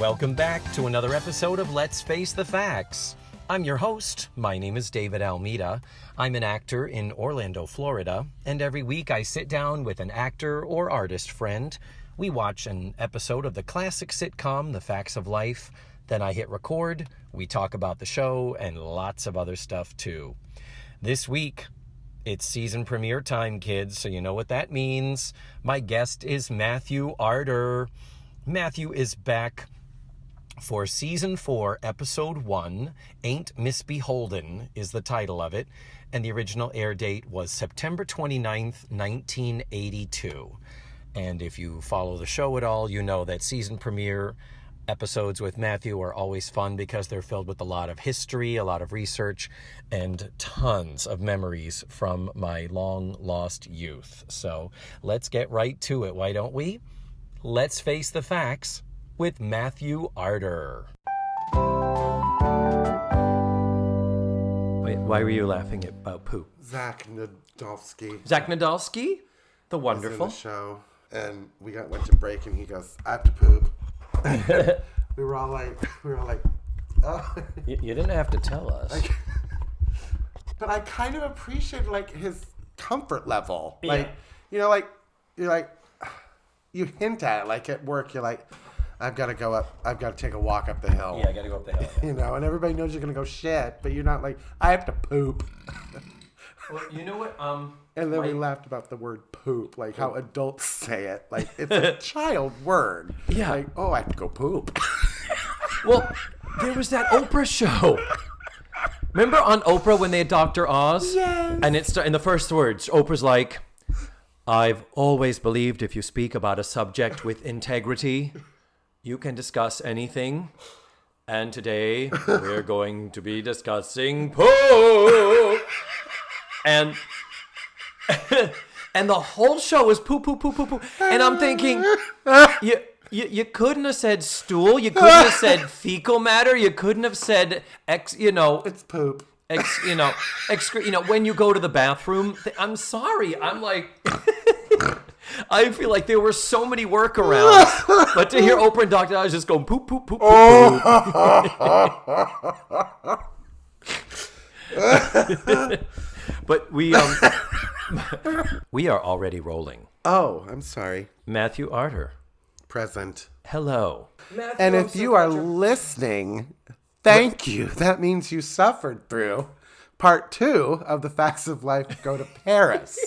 Welcome back to another episode of Let's Face the Facts. I'm your host. My name is David Almeida. I'm an actor in Orlando, Florida, and every week I sit down with an actor or artist friend. We watch an episode of the classic sitcom, The Facts of Life. Then I hit record, we talk about the show, and lots of other stuff too. This week, it's season premiere time, kids, so you know what that means. My guest is Matthew Arter. Matthew is back for Season 4, Episode 1, Ain't Miss Beholden is the title of it, and the original air date was September 29th, 1982. And if you follow the show at all, you know that season premiere episodes with Matthew are always fun because they're filled with a lot of history, a lot of research, and tons of memories from my long-lost youth. So let's get right to it, why don't we? Let's face the facts with Matthew Arter. Wait, why were you laughing about poop? Zach Nadolski. Zach Nadolski? The wonderful. Was in the show, and we went to break, and he goes, "I have to poop." we were all like, oh. You didn't have to tell us. But I kind of appreciated his comfort level. Yeah. You hint at it, like at work, you're like, I've got to go up, I've got to take a walk up the hill. Yeah, I got to go up the hill. And everybody knows you're going to go shit, but you're not like, I have to poop. Well, you know what? And then we laughed about the word poop, like how adults say it. Like, it's a child word. Yeah. Like, oh, I have to go poop. Well, there was that Oprah show. Remember on Oprah when they had Dr. Oz? Yes. And in the first words, Oprah's like, I've always believed if you speak about a subject with integrity, you can discuss anything. And today we're going to be discussing poop. And the whole show was poop, poop, poop, poop, poop. And I'm thinking, you couldn't have said stool. You couldn't have said fecal matter. You couldn't have said It's poop. When you go to the bathroom, I'm sorry. I'm like, I feel like there were so many workarounds, but to hear Oprah and Dr. Oz just go poop, poop, poop, poop, poop. But we are already rolling. Oh, I'm sorry. Matthew Arter. Present. Hello. Matthew, And if you are listening, thank you. That means you suffered through part 2 of The Facts of Life Go to Paris.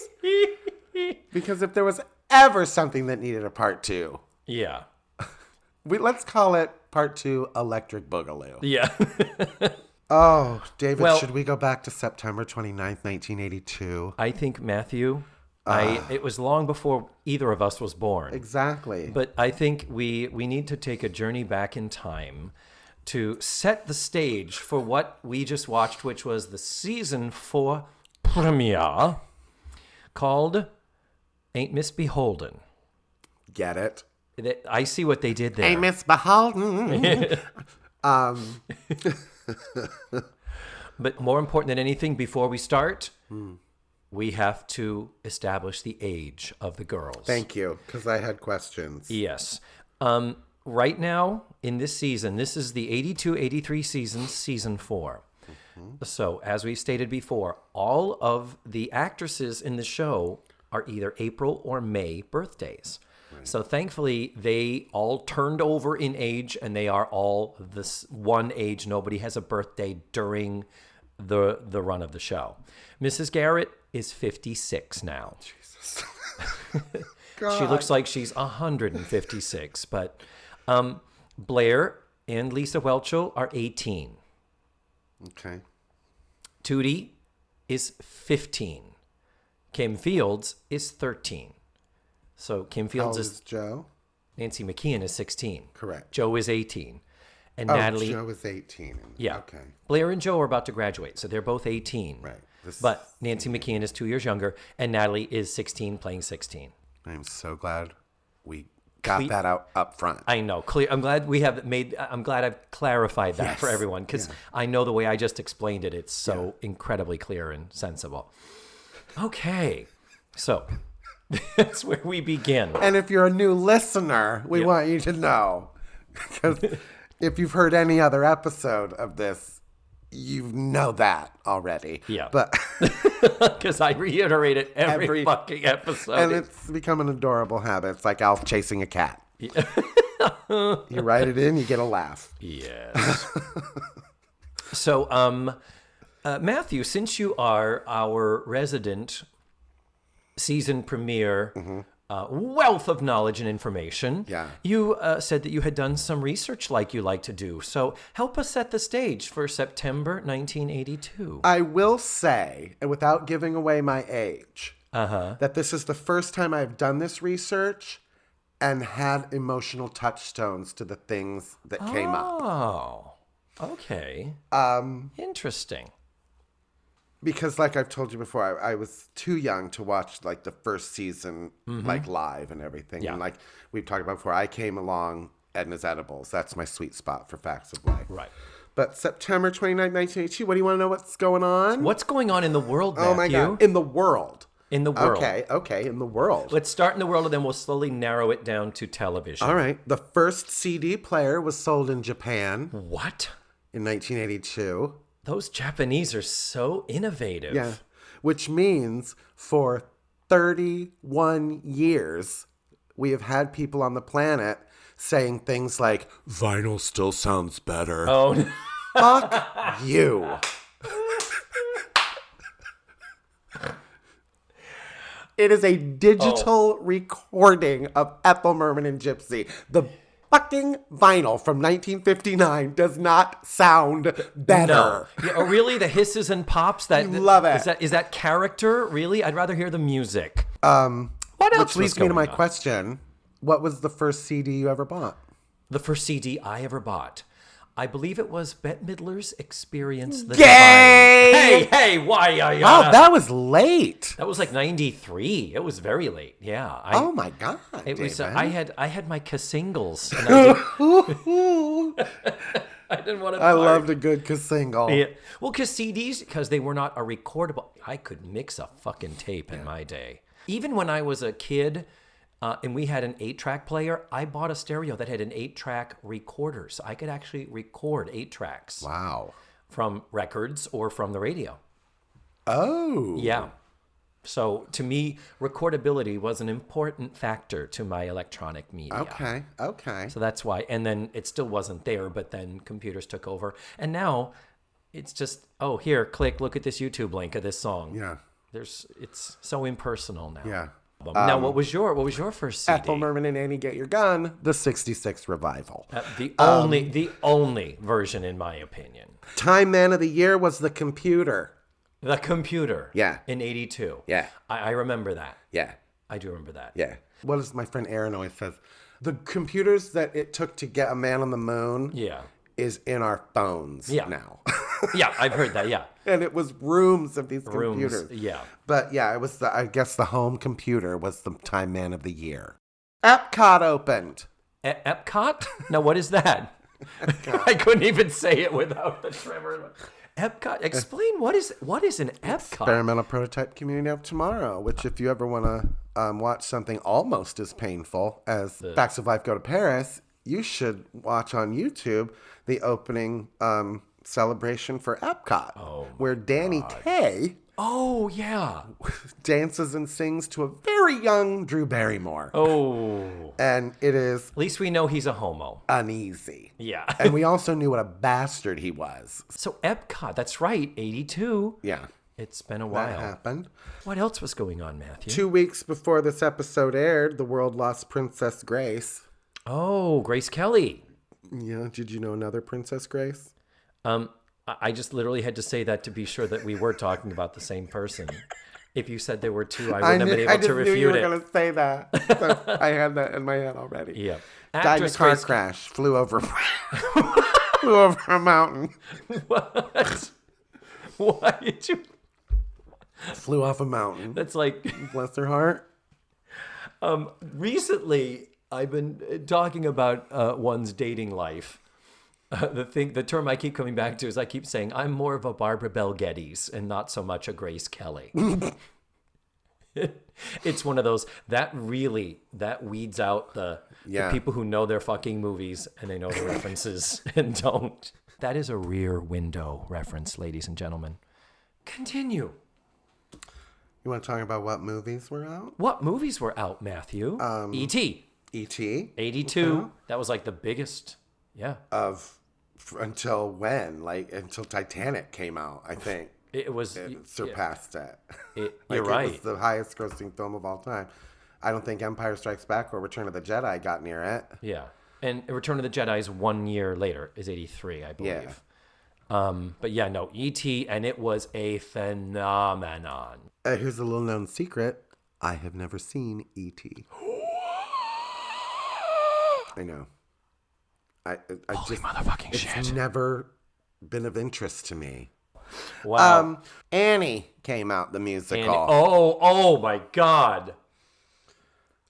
Because if there was ever something that needed a part 2, yeah, let's call it part 2 Electric Boogaloo. yeah. Oh, David, Well, should we go back to September 29th, 1982? I think Matthew, it was long before either of us was born. Exactly. But I think we need to take a journey back in time to set the stage for what we just watched, which was the season 4 premiere called Ain't Miss Beholden. Get it? I see what they did there. Hey, Miss Beholden. But more important than anything, before we start, we have to establish the age of the girls. Thank you, because I had questions. Yes. Right now, in this season, this is the 82-83 season, season 4. Mm-hmm. So, as we stated before, all of the actresses in the show are either April or May birthdays. Right. So, thankfully, they all turned over in age, and they are all this one age. Nobody has a birthday during the run of the show. Mrs. Garrett is 56 now. Jesus. She looks like she's 156, but Blair and Lisa Whelchel are 18. Okay. Tootie is 15. Kim Fields is 13. So Kim Fields is Joe? Nancy McKeon is 16. Correct. Joe is 18. And Natalie. Joe is 18. Yeah. Okay. Blair and Joe are about to graduate, so they're both 18. Right. But Nancy McKeon is 2 years younger, and Natalie is 16, playing 16. I'm so glad we got that out up front. I know. Clear. I'm glad I've clarified that for everyone, because I know the way I just explained it, it's so incredibly clear and sensible. Okay. So that's where we begin. And if you're a new listener, we want you to know Because if you've heard any other episode of this, you know that already. Yeah. But because I reiterate it every fucking episode. And it's become an adorable habit. It's like Alf chasing a cat. Yeah. You write it in, you get a laugh. Yes. So, Matthew, since you are our resident season premiere wealth of knowledge and information, you said that you had done some research like you like to do. So help us set the stage for September 1982. I will say, and without giving away my age, that this is the first time I've done this research and had emotional touchstones to the things that came up. Oh, okay. Interesting. Because, like I've told you before, I was too young to watch like the first season, like live and everything. Yeah. And like we've talked about before, I came along Edna's Edibles. That's my sweet spot for Facts of Life. Right. But September 29, 1982. What do you want to know? What's going on? What's going on in the world, Matthew? Oh my God! In the world. In the world. Okay. In the world. Let's start in the world, and then we'll slowly narrow it down to television. All right. The first CD player was sold in Japan. What? In 1982. Those Japanese are so innovative. Yeah. Which means for 31 years, we have had people on the planet saying things like, vinyl still sounds better. Oh, no. Fuck you. It is a digital recording of Ethel, Merman, and Gypsy. The fucking vinyl from 1959 does not sound better. No. Yeah, oh, really? The hisses and pops? Love it. Is that character? Really? I'd rather hear the music. What else Which leads me to my question. What was the first CD you ever bought? The first CD I ever bought. I believe it was Bette Midler's Experience the Gay! Divine. Hey, why? Wow, that was late. That was like 93. It was very late. Yeah. Oh my God. It was. I had my Cassingles. And I didn't want to. I loved a good Cassingle. Yeah. Well, because CDs, because they were not a recordable. I could mix a fucking tape in my day. Even when I was a kid, and we had an 8-track player, I bought a stereo that had an 8-track recorder, so I could actually record 8 tracks. Wow. From records or from the radio. Oh. Yeah. So to me, recordability was an important factor to my electronic media. Okay. So that's why. And then it still wasn't there, but then computers took over. And now it's just, oh, here, click, look at this YouTube link of this song. Yeah. It's so impersonal now. Yeah. Now, what was your first CD? Ethel, Merman, and Annie, Get Your Gun, the 66 revival. The only version, in my opinion. Time Man of the Year was The Computer. The Computer. Yeah. In 82. Yeah. I remember that. Yeah. I do remember that. Yeah. What does my friend Aaron always says? The computers that it took to get a man on the moon is in our phones now. Yeah, I've heard that, yeah. And it was rooms of these computers. Yeah. But yeah, it was I guess the home computer was the Time Man of the Year. Epcot opened. Epcot? Now, what is that? I couldn't even say it without the tremor. Epcot. Explain what is an Epcot? Experimental Prototype Community of Tomorrow, which if you ever want to watch something almost as painful as Facts of Life Go to Paris, you should watch on YouTube the opening celebration for Epcot, where Danny Kaye dances and sings to a very young Drew Barrymore. Oh. And it is... At least we know he's a homo. Uneasy. Yeah. And we also knew what a bastard he was. So Epcot, that's right, 82. Yeah. It's been a while. That happened. What else was going on, Matthew? 2 weeks before this episode aired, the world lost Princess Grace. Oh, Grace Kelly. Yeah, did you know another Princess Grace? I just literally had to say that to be sure that we were talking about the same person. If you said there were two, I wouldn't have been able to refute it. I just knew you were going to say that. So I had that in my head already. Yeah. Died in a car crash. Flew over a mountain. What? Why did you? Flew off a mountain. That's like... Bless her heart. Recently, I've been talking about one's dating life. The term I keep coming back to is I keep saying I'm more of a Barbara Bell Geddes and not so much a Grace Kelly. It's one of those that weeds out the people who know their fucking movies and they know the references and don't. That is a Rear Window reference, ladies and gentlemen. Continue. You want to talk about what movies were out? What movies were out, Matthew? E.T. E.T. 82. Okay. That was like the biggest. Yeah. Until when? Like, until Titanic came out, I think. It surpassed it. You're right. It was the highest grossing film of all time. I don't think Empire Strikes Back or Return of the Jedi got near it. Yeah. And Return of the Jedi is 1 year later, is 83, I believe. Yeah. But yeah, no, E.T., and it was a phenomenon. Here's a little known secret. I have never seen E.T. I know. I Holy motherfucking shit. It's never been of interest to me. Wow. Annie came out, the musical. Oh my God.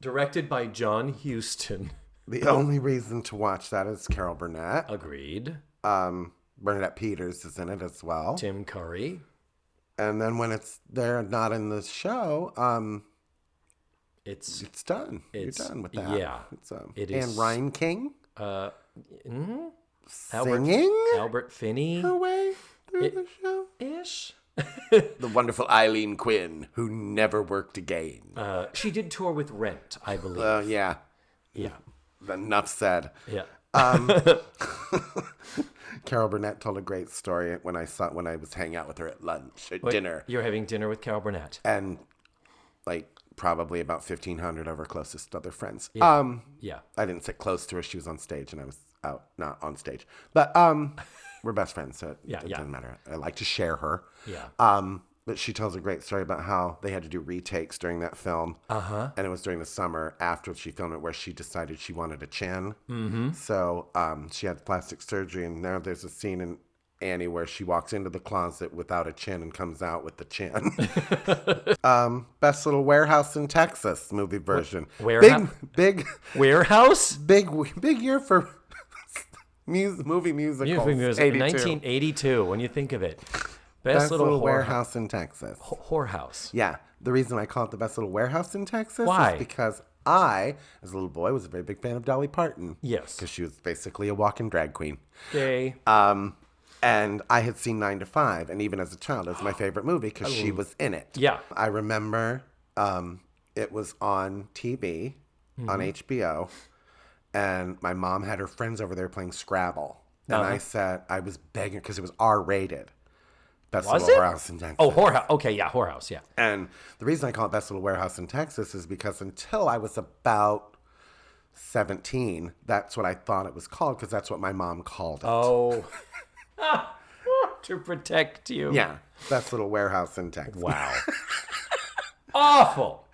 Directed by John Huston. The only reason to watch that is Carol Burnett. Agreed. Bernadette Peters is in it as well. Tim Curry. And then when they're not in the show, it's done. You're done with that. Yeah. It is. And Ryan King. Singing? Albert Finney. Her way through the show. Ish. The wonderful Aileen Quinn, who never worked again. She did tour with Rent, I believe. Yeah. Yeah. Enough said. Yeah. Carol Burnett told a great story when I was hanging out with her at lunch, dinner. You're having dinner with Carol Burnett. And like probably about 1,500 of her closest other friends. Yeah. Yeah. I didn't sit close to her. She was on stage and I was out, not on stage. But we're best friends, so it doesn't matter. I like to share her. Yeah. But she tells a great story about how they had to do retakes during that film. Uh-huh. And it was during the summer after she filmed it where she decided she wanted a chin. Mm-hmm. So she had plastic surgery, and now there's a scene in Annie where she walks into the closet without a chin and comes out with the chin. Best Little Warehouse in Texas movie version. Big Warehouse? Big year for movie musicals. 1982, when you think of it. Best Little Warehouse in Texas. Whorehouse. Yeah. The reason I call it the Best Little Warehouse in Texas is because I, as a little boy, was a very big fan of Dolly Parton. Yes. Because she was basically a walking drag queen. Gay. And I had seen 9 to 5, and even as a child, it was my favorite movie because she was in it. Yeah. I remember it was on TV, on HBO, and my mom had her friends over there playing Scrabble. And I was begging, because it was R-rated. Best Little Warehouse in Texas. Oh, Whorehouse. Okay, yeah, Whorehouse, yeah. And the reason I call it Best Little Warehouse in Texas is because until I was about 17, that's what I thought it was called, because that's what my mom called it. Oh. To protect you. Yeah. Best Little Warehouse in Texas. Wow. Awful.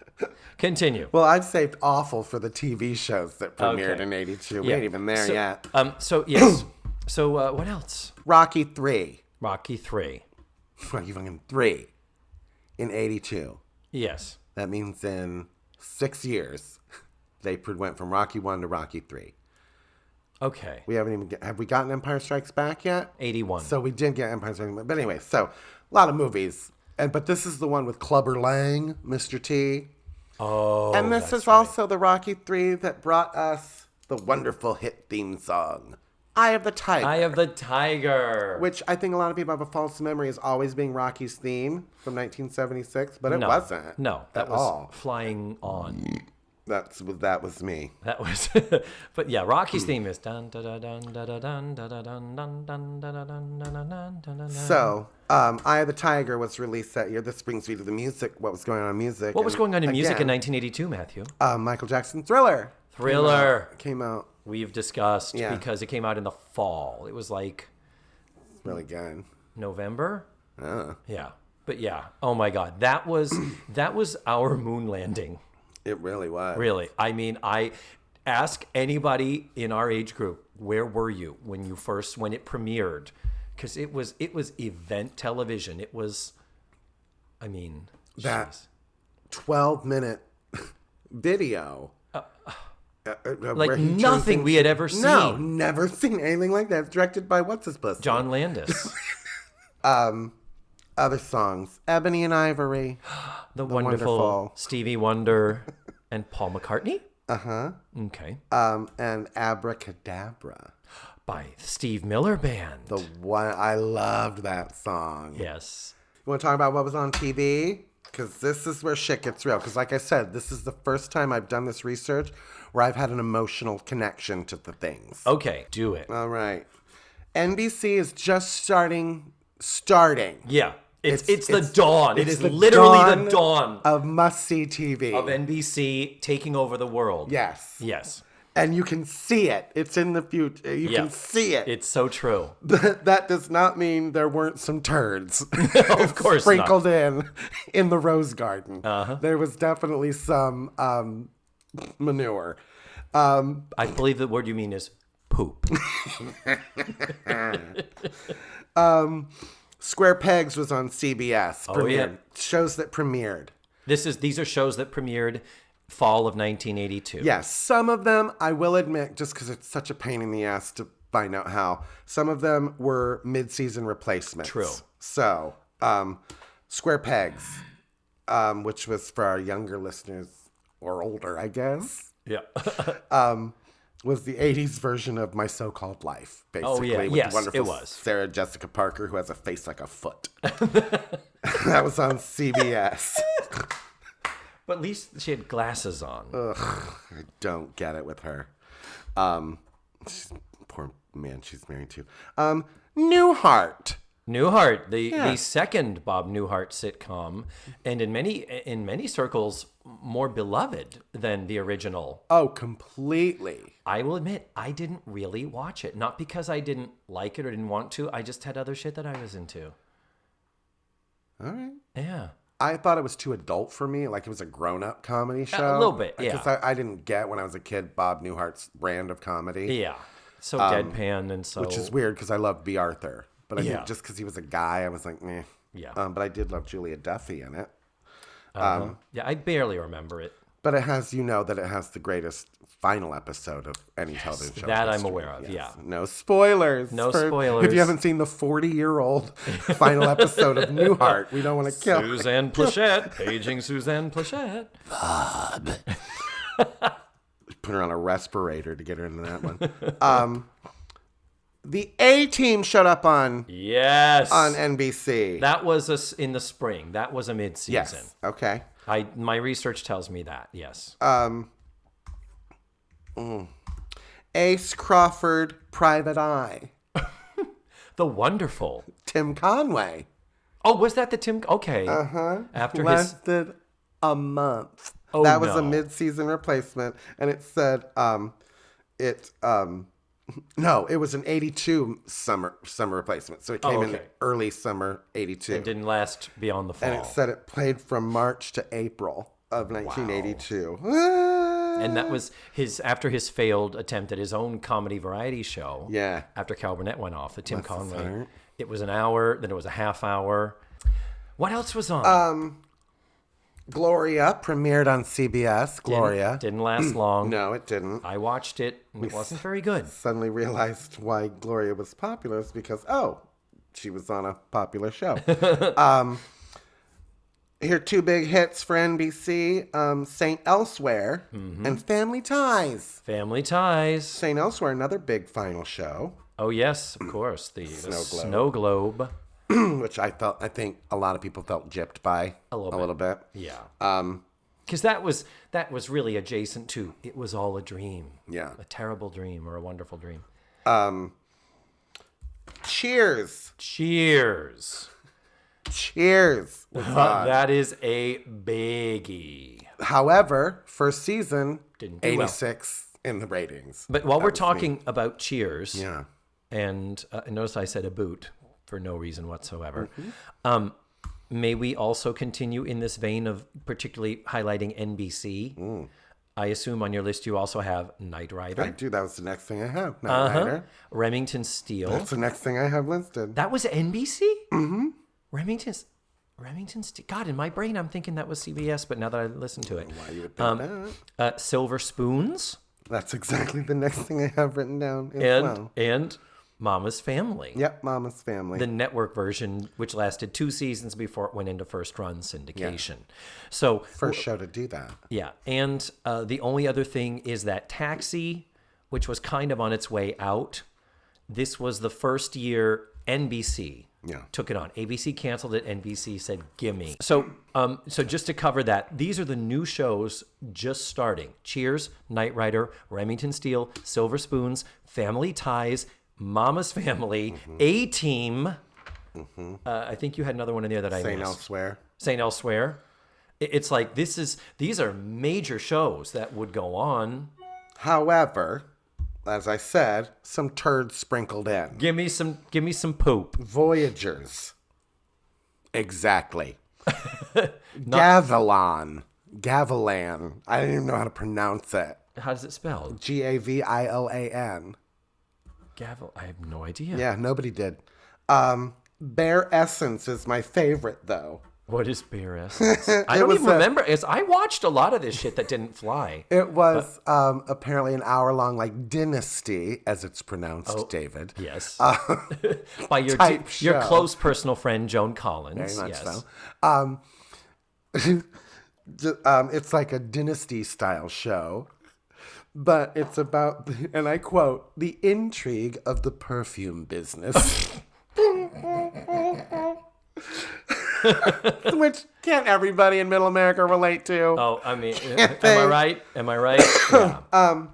Continue. Well, I've saved awful for the TV shows that premiered in 82. We ain't even there yet. So, yes. So, what else? Rocky 3. Rocky 3. Rocky fucking 3 in 82. Yes. That means in 6 years, they went from Rocky 1 to Rocky 3. Okay. We haven't even have we gotten Empire Strikes Back yet? 81. So we did get Empire Strikes Back. But anyway, so a lot of movies. But this is the one with Clubber Lang, Mr. T. Oh, and this is also the Rocky 3 that brought us the wonderful hit theme song, Eye of the Tiger. Eye of the Tiger. Which I think a lot of people have a false memory as always being Rocky's theme from 1976, but it wasn't. No, that was all. Flying On. That was me. That was, but yeah, Rocky's theme is dun dun dun dun dun dun dun dun dun dun dun dun dun. So, Eye of the Tiger was released that year. This brings me to the music. What was going on in music? What was going on in music in 1982, Matthew? Michael Jackson Thriller. Came out. We've discussed because it came out in the fall. It was like really good. November. Yeah, but yeah. Oh my God, that was our moon landing. It really was. Really. I mean, I ask anybody in our age group, where were you when it premiered? Because it was event television. It was, I mean, that 12-minute video. Like nothing we had ever seen. No, never seen anything like that. It's directed by what's his pussy? John Landis. Other songs. Ebony and Ivory. The wonderful Stevie Wonder and Paul McCartney. Uh-huh. Okay. And Abracadabra. By Steve Miller Band. The one, I loved that song. Yes. You want to talk about what was on TV? Because this is where shit gets real. Because like I said, this is the first time I've done this research where I've had an emotional connection to the things. Okay, do it. All right. NBC is just starting. Yeah. It's the dawn. It is literally the dawn of must-see TV. Of NBC taking over the world. Yes. Yes. And you can see it. It's in the future. You can see it. It's so true. That does not mean there weren't some turds. Of course sprinkled in the Rose Garden. Uh-huh. There was definitely some manure. I believe the word you mean is poop. Square Pegs was on CBS. Oh, yeah. Shows that premiered. These are shows that premiered fall of 1982. Yes, some of them, I will admit, just because it's such a pain in the ass to find out how, some of them were mid-season replacements. True. So, Square Pegs, which was for our younger listeners, or older, I guess. Yeah. Was the 80s version of My So-Called Life, basically. Oh, yeah. With Yes, wonderful it was. Sarah Jessica Parker, who has a face like a foot. That was on CBS. But at least she had glasses on. Ugh, I don't get it with her. Poor man she's married to. Newhart. Newhart, the second Bob Newhart sitcom, and in many circles more beloved than the original. Oh, completely. I will admit, I didn't really watch it. Not because I didn't like it or didn't want to. I just had other shit that I was into. All right. Yeah. I thought it was too adult for me. Like it was a grown-up comedy show. A little bit, yeah. Because I didn't get, when I was a kid, Bob Newhart's brand of comedy. Yeah. So deadpan and so... Which is weird because I love B. Arthur. But I think just because he was a guy, I was like, meh. Yeah. But I did love Julia Duffy in it. Yeah, I barely remember it. But it has, that it has the greatest final episode of any television show. That I'm aware of, yeah. No spoilers. No spoilers. If you haven't seen the 40-year-old final episode of Newhart, we don't want to kill Suzanne Pleshette, paging Suzanne Pleshette. Bob. Put her on a respirator to get her into that one. The A-Team showed up on NBC. That was in the spring. That was a mid-season. Yes. Okay. My research tells me that. Yes. Ace Crawford, Private Eye. The wonderful Tim Conway. Oh, was that the Tim? Okay. After lasted a month. Oh, that was a mid-season replacement, and it said no, it was an 82 summer replacement. So it came in early summer 82. It didn't last beyond the fall. And it said it played from March to April of 1982. Wow. And that was after his failed attempt at his own comedy variety show. Yeah. After Burnett went off, the Tim Conway. It was an hour, then it was a half hour. What else was on? Gloria premiered on CBS. Gloria. Didn't last long. No, it didn't. I watched it, and it wasn't very good. Suddenly realized why Gloria was popular is because, she was on a popular show. Here are two big hits for NBC, St. Elsewhere and Family Ties. Family Ties. St. Elsewhere, another big final show. Oh, yes, of course. The Snow Globe. Which I think a lot of people felt gypped by a little bit. Yeah. Because that was really adjacent to It Was All a Dream. Yeah. A terrible dream or a wonderful dream. Cheers. That is a biggie. However, first season, didn't do 86 in the ratings. But while we're talking about Cheers, yeah, and notice I said a boot for no reason whatsoever. May we also continue in this vein of particularly highlighting NBC? I assume on your list you also have Knight Rider. I do. That was the next thing I have. Knight Rider. Remington Steele. That's the next thing I have listed. That was NBC? Mm-hmm. Remington Steele. God, in my brain I'm thinking that was CBS, but now that I listen to it. Why you would think Silver Spoons. That's exactly the next thing I have written down as well. And Mama's Family. Yep, Mama's Family. The network version, which lasted 2 seasons before it went into first-run syndication. So First show to do that. Yeah, and the only other thing is that Taxi, which was kind of on its way out, this was the first year NBC took it on. ABC canceled it. NBC said, gimme. So just to cover that, these are the new shows just starting. Cheers, Knight Rider, Remington Steele, Silver Spoons, Family Ties, Mama's Family, A-Team. I think you had another one in there that I missed. St. Elsewhere. It's like these are major shows that would go on. However, as I said, some turds sprinkled in. Give me some poop. Voyagers. Exactly. Gavilan. I didn't even know how to pronounce it. How does it spell? Gavilan. I have no idea. Yeah, nobody did. Bare Essence is my favorite, though. What is Bare Essence? I don't even remember. I watched a lot of this shit that didn't fly. It was apparently an hour-long, like, dynasty, as it's pronounced, David. Yes. By your close personal friend, Joan Collins. Very much so. It's like a dynasty-style show. But it's about, and I quote, the intrigue of the perfume business. Which can't everybody in Middle America relate to? Oh, I mean, am I right? Yeah.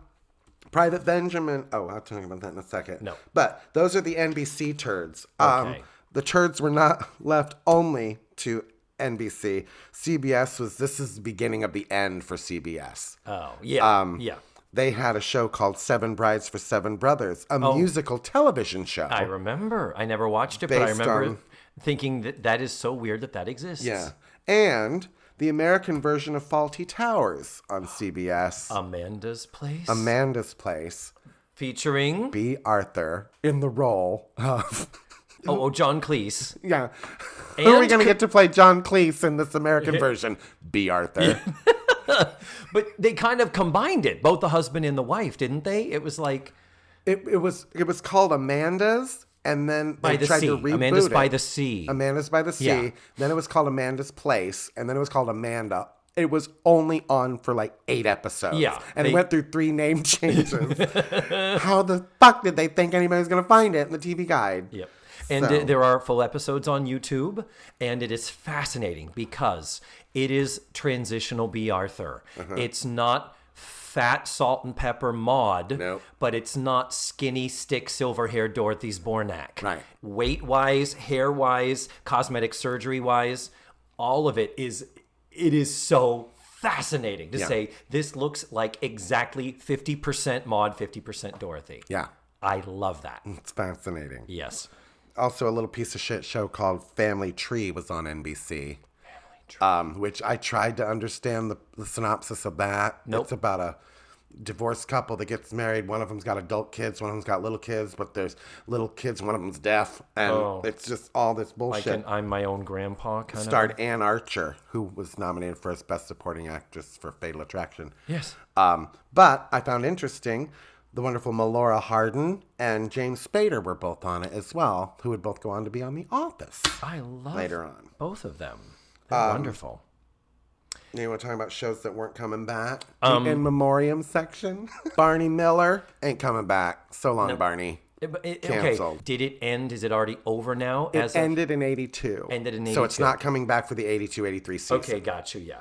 Private Benjamin. Oh, I'll tell you about that in a second. No. But those are the NBC turds. Okay. The turds were not left only to NBC. This is the beginning of the end for CBS. Oh, yeah. Yeah. They had a show called Seven Brides for Seven Brothers, a musical television show. I remember. I never watched it, but I remember thinking that is so weird that exists. Yeah. And the American version of Fawlty Towers on CBS. Amanda's Place. Featuring B. Arthur in the role of... John Cleese. Yeah. Who are we going to get to play John Cleese in this American version? B. Arthur. But they kind of combined it, both the husband and the wife, didn't they? It was like... It was called Amanda's, and then they tried to reboot Amanda's it. by the Sea. Amanda's by the Sea. Yeah. Then it was called Amanda's Place, and then it was called Amanda. It was only on for like 8 episodes. Yeah. And it went through 3 name changes. How the fuck did they think anybody was going to find it in the TV guide? Yep. And there are full episodes on YouTube, and it is fascinating because it is transitional B. Arthur. It's not fat salt and pepper Maud, but it's not skinny stick silver-haired Dorothy Zbornak. Right. Weight-wise, hair-wise, cosmetic surgery-wise, all of it is so fascinating to say this looks like exactly 50% Maud, 50% Dorothy. Yeah. I love that. It's fascinating. Yes. Also, a little piece of shit show called Family Tree was on NBC. Which I tried to understand the synopsis of that. Nope. It's about a divorced couple that gets married. One of them's got adult kids. One of them's got little kids. But there's little kids. One of them's deaf. And it's just all this bullshit. Like I'm my own grandpa kind of. Starred Ann Archer, who was nominated for Best Supporting Actress for Fatal Attraction. Yes. But I found interesting... The wonderful Melora Hardin and James Spader were both on it as well, who would both go on to be on The Office. I love later on. Both of them. They're wonderful. You want to talk about shows that weren't coming back? The In Memoriam section. Barney Miller ain't coming back. So long, Barney. Canceled. Okay. Did it end? Is it already over now? It ended in 82. Ended in 82. So it's not coming back for the 82-83 season. Okay, got you, yeah.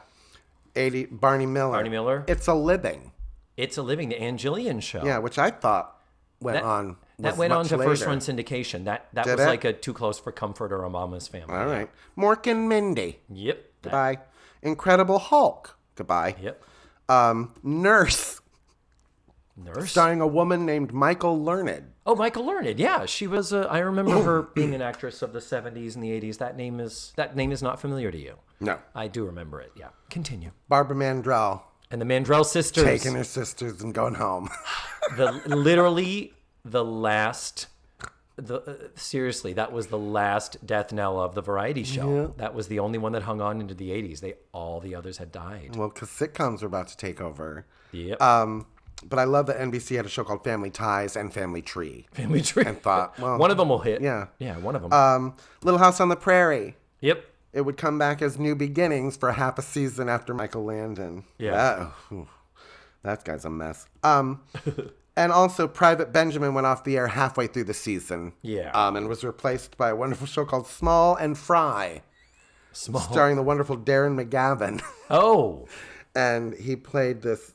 Barney Miller. Barney Miller. It's a Living. It's a Living, the Ann Jillian show. Yeah, which I thought went on. That went on to later. first run syndication. That was like a Too Close for Comfort or a Mama's Family. All right. Mork and Mindy. Yep. Goodbye. Incredible Hulk. Goodbye. Yep. Nurse. Nurse? Starring a woman named Michael Learned. Oh, Michael Learned. Yeah, she was. I remember her being an actress of the 70s and the 80s. That name is not familiar to you. No. I do remember it. Yeah. Continue. Barbara Mandrell. And the Mandrell sisters. Taking her sisters and going home. Seriously, that was the last death knell of the variety show. Yeah. That was the only one that hung on into the 80s. All the others had died. Well, because sitcoms were about to take over. Yep. But I love that NBC had a show called Family Ties and Family Tree. Family Tree. And thought, well, one of them will hit. Yeah. Yeah, one of them. Little House on the Prairie. Yep. It would come back as New Beginnings for half a season after Michael Landon. Yeah. That guy's a mess. And also, Private Benjamin went off the air halfway through the season. Yeah. And was replaced by a wonderful show called Small and Fry. Starring the wonderful Darren McGavin. Oh. And he played this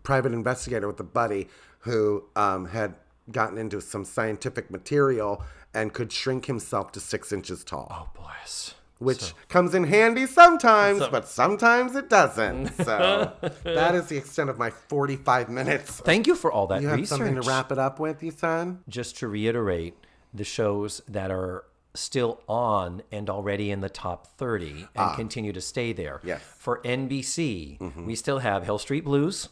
private investigator with a buddy who had gotten into some scientific material and could shrink himself to 6 inches tall. Oh, bless. Which comes in handy sometimes, but sometimes it doesn't. So that is the extent of my 45 minutes. Thank you for all that research. You have something to wrap it up with, you son? Just to reiterate, the shows that are still on and already in the top 30 and continue to stay there. Yes. For NBC, we still have Hill Street Blues,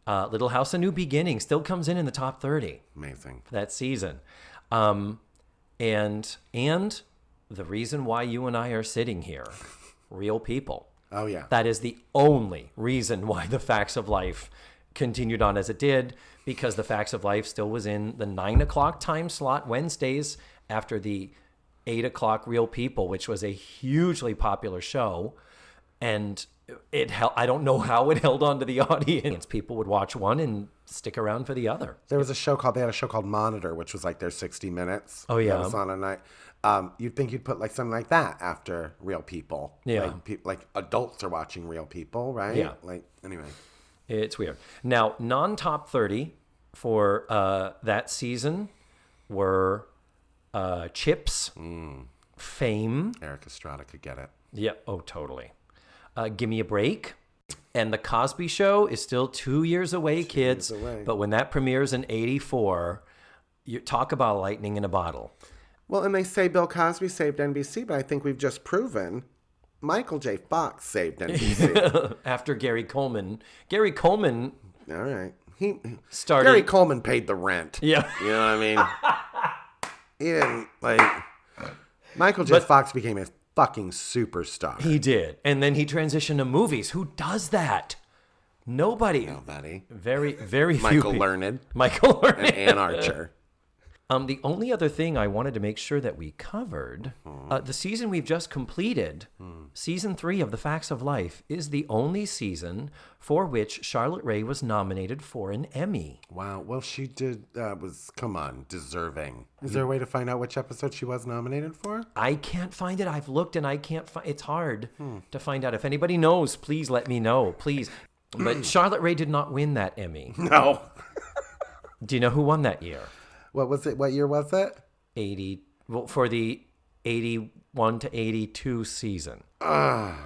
Little House, A New Beginning still comes in the top 30. Amazing. For that season. And the reason why you and I are sitting here, Real People. Oh, yeah. That is the only reason why The Facts of Life continued on as it did, because The Facts of Life still was in the 9 o'clock time slot Wednesdays after the 8 o'clock Real People, which was a hugely popular show. And it held, I don't know how it held on to the audience. People would watch one and stick around for the other. They had a show called Monitor, which was like their 60 Minutes. Oh, yeah. That was on a night. You'd think you'd put like something like that after Real People. Yeah. Like adults are watching Real People, right? Yeah. Like, anyway. It's weird. Now, non-top 30 for that season were Chips, Fame. Eric Estrada could get it. Yeah. Oh, totally. Gimme a Break. And The Cosby Show is still 2 years away, kids. But when that premieres in 84, you talk about lightning in a bottle. Well, and they say Bill Cosby saved NBC, but I think we've just proven Michael J. Fox saved NBC. After Gary Coleman. Gary Coleman. All right. He started. Gary Coleman paid the rent. Yeah. You know what I mean? He didn't, like... Michael J. Fox became a fucking superstar. He did. And then he transitioned to movies. Who does that? Nobody. Very, very few people. Michael Learned. And Ann Archer. The only other thing I wanted to make sure that we covered, the season we've just completed, season 3 of The Facts of Life, is the only season for which Charlotte Rae was nominated for an Emmy. Wow. Well, she did, deserving. Is there a way to find out which episode she was nominated for? I can't find it. I've looked and I can't find it's hard to find out. If anybody knows, please let me know, please. But Charlotte Rae did not win that Emmy. No. Do you know who won that year? What was it? What year was it? 80. Well, for the 81 to 82 season. Nell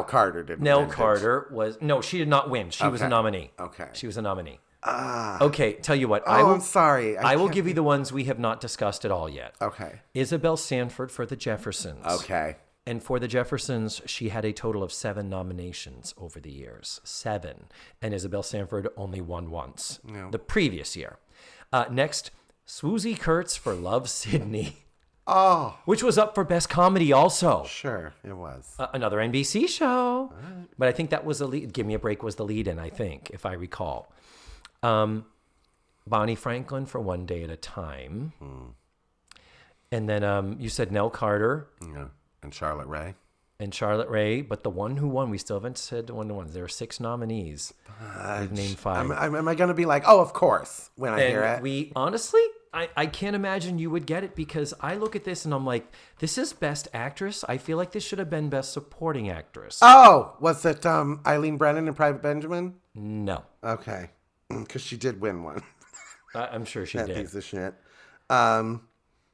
Carter didn't Nell win. Carter was... No, she did not win. She was a nominee. Okay. She was a nominee. Okay, tell you what. I'm sorry. I will give you the ones we have not discussed at all yet. Okay. Isabel Sanford for The Jeffersons. Okay. And for The Jeffersons, she had a total of 7 nominations over the years. 7. And Isabel Sanford only won once. No. The previous year. Next, Swoosie Kurtz for Love, Sydney. Oh. Which was up for Best Comedy also. Sure, it was. Another NBC show. Right. But I think that was the lead. Give Me a Break was the lead-in, I think, if I recall. Bonnie Franklin for One Day at a Time. And then you said Nell Carter. Yeah. And Charlotte Rae. But the one who won, we still haven't said the one who won. There are 6 nominees. We've named 5. Am I going to be like, oh, of course, when I hear it? We honestly, I can't imagine you would get it, because I look at this and I'm like, this is Best Actress. I feel like this should have been Best Supporting Actress. Oh, was it Aileen Brennan in Private Benjamin? No. Okay. Because she did win one. I'm sure she did. That piece of shit.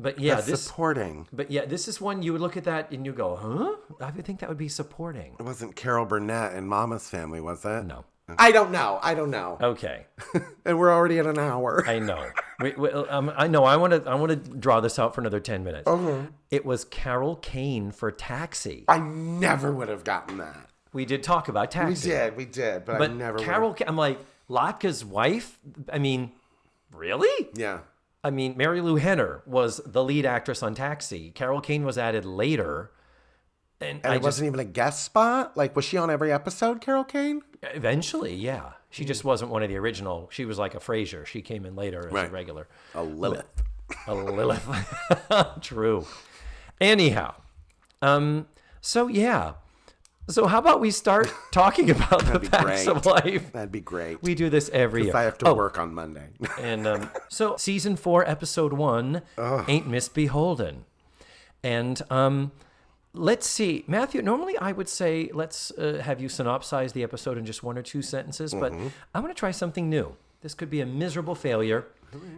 But yeah, supporting. But yeah, this is one you would look at that and you go, huh? I would think that would be supporting. It wasn't Carol Burnett in Mama's Family, was it? No. Okay. I don't know. Okay. And we're already at an hour. I know. I know. I want to draw this out for another 10 minutes. Okay. It was Carol Kane for Taxi. I never would have gotten that. We did talk about Taxi. We did, but I never. Carol, I'm like, Latka's wife. I mean, really? Yeah. I mean, Mary Lou Henner was the lead actress on Taxi. Carol Kane was added later. And it wasn't even a guest spot? Like, was she on every episode, Carol Kane? Eventually, yeah. She just wasn't one of the original. She was like a Frasier. She came in later as a regular. A Lilith. A Lilith. True. Anyhow, so yeah. So how about we start talking about the facts of life? That'd be great. We do this every year. I have to work on Monday. And so season 4, episode 1, Ain't Miss Beholden. And let's see. Matthew, normally I would say let's have you synopsize the episode in just 1 or 2 sentences, but I'm going to try something new. This could be a miserable failure.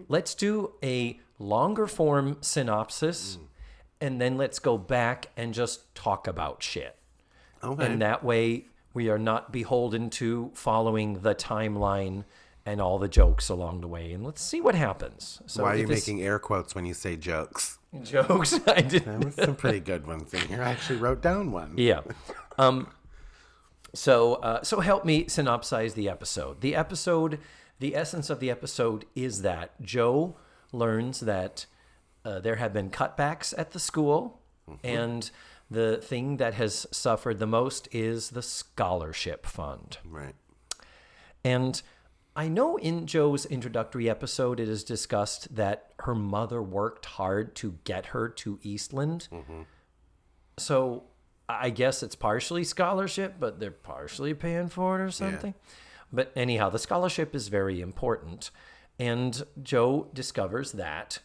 Let's do a longer form synopsis, and then let's go back and just talk about shit. Okay. And that way we are not beholden to following the timeline and all the jokes along the way. And let's see what happens. So why are you making air quotes when you say jokes? Jokes? I did. There was some pretty good ones in here. I actually wrote down one. Yeah. So help me synopsize the episode. The essence of the episode is that Joe learns that there have been cutbacks at the school, and the thing that has suffered the most is the scholarship fund. Right. And I know in Joe's introductory episode, it is discussed that her mother worked hard to get her to Eastland. So I guess it's partially scholarship, but they're partially paying for it or something. Yeah. But anyhow, the scholarship is very important. And Joe discovers that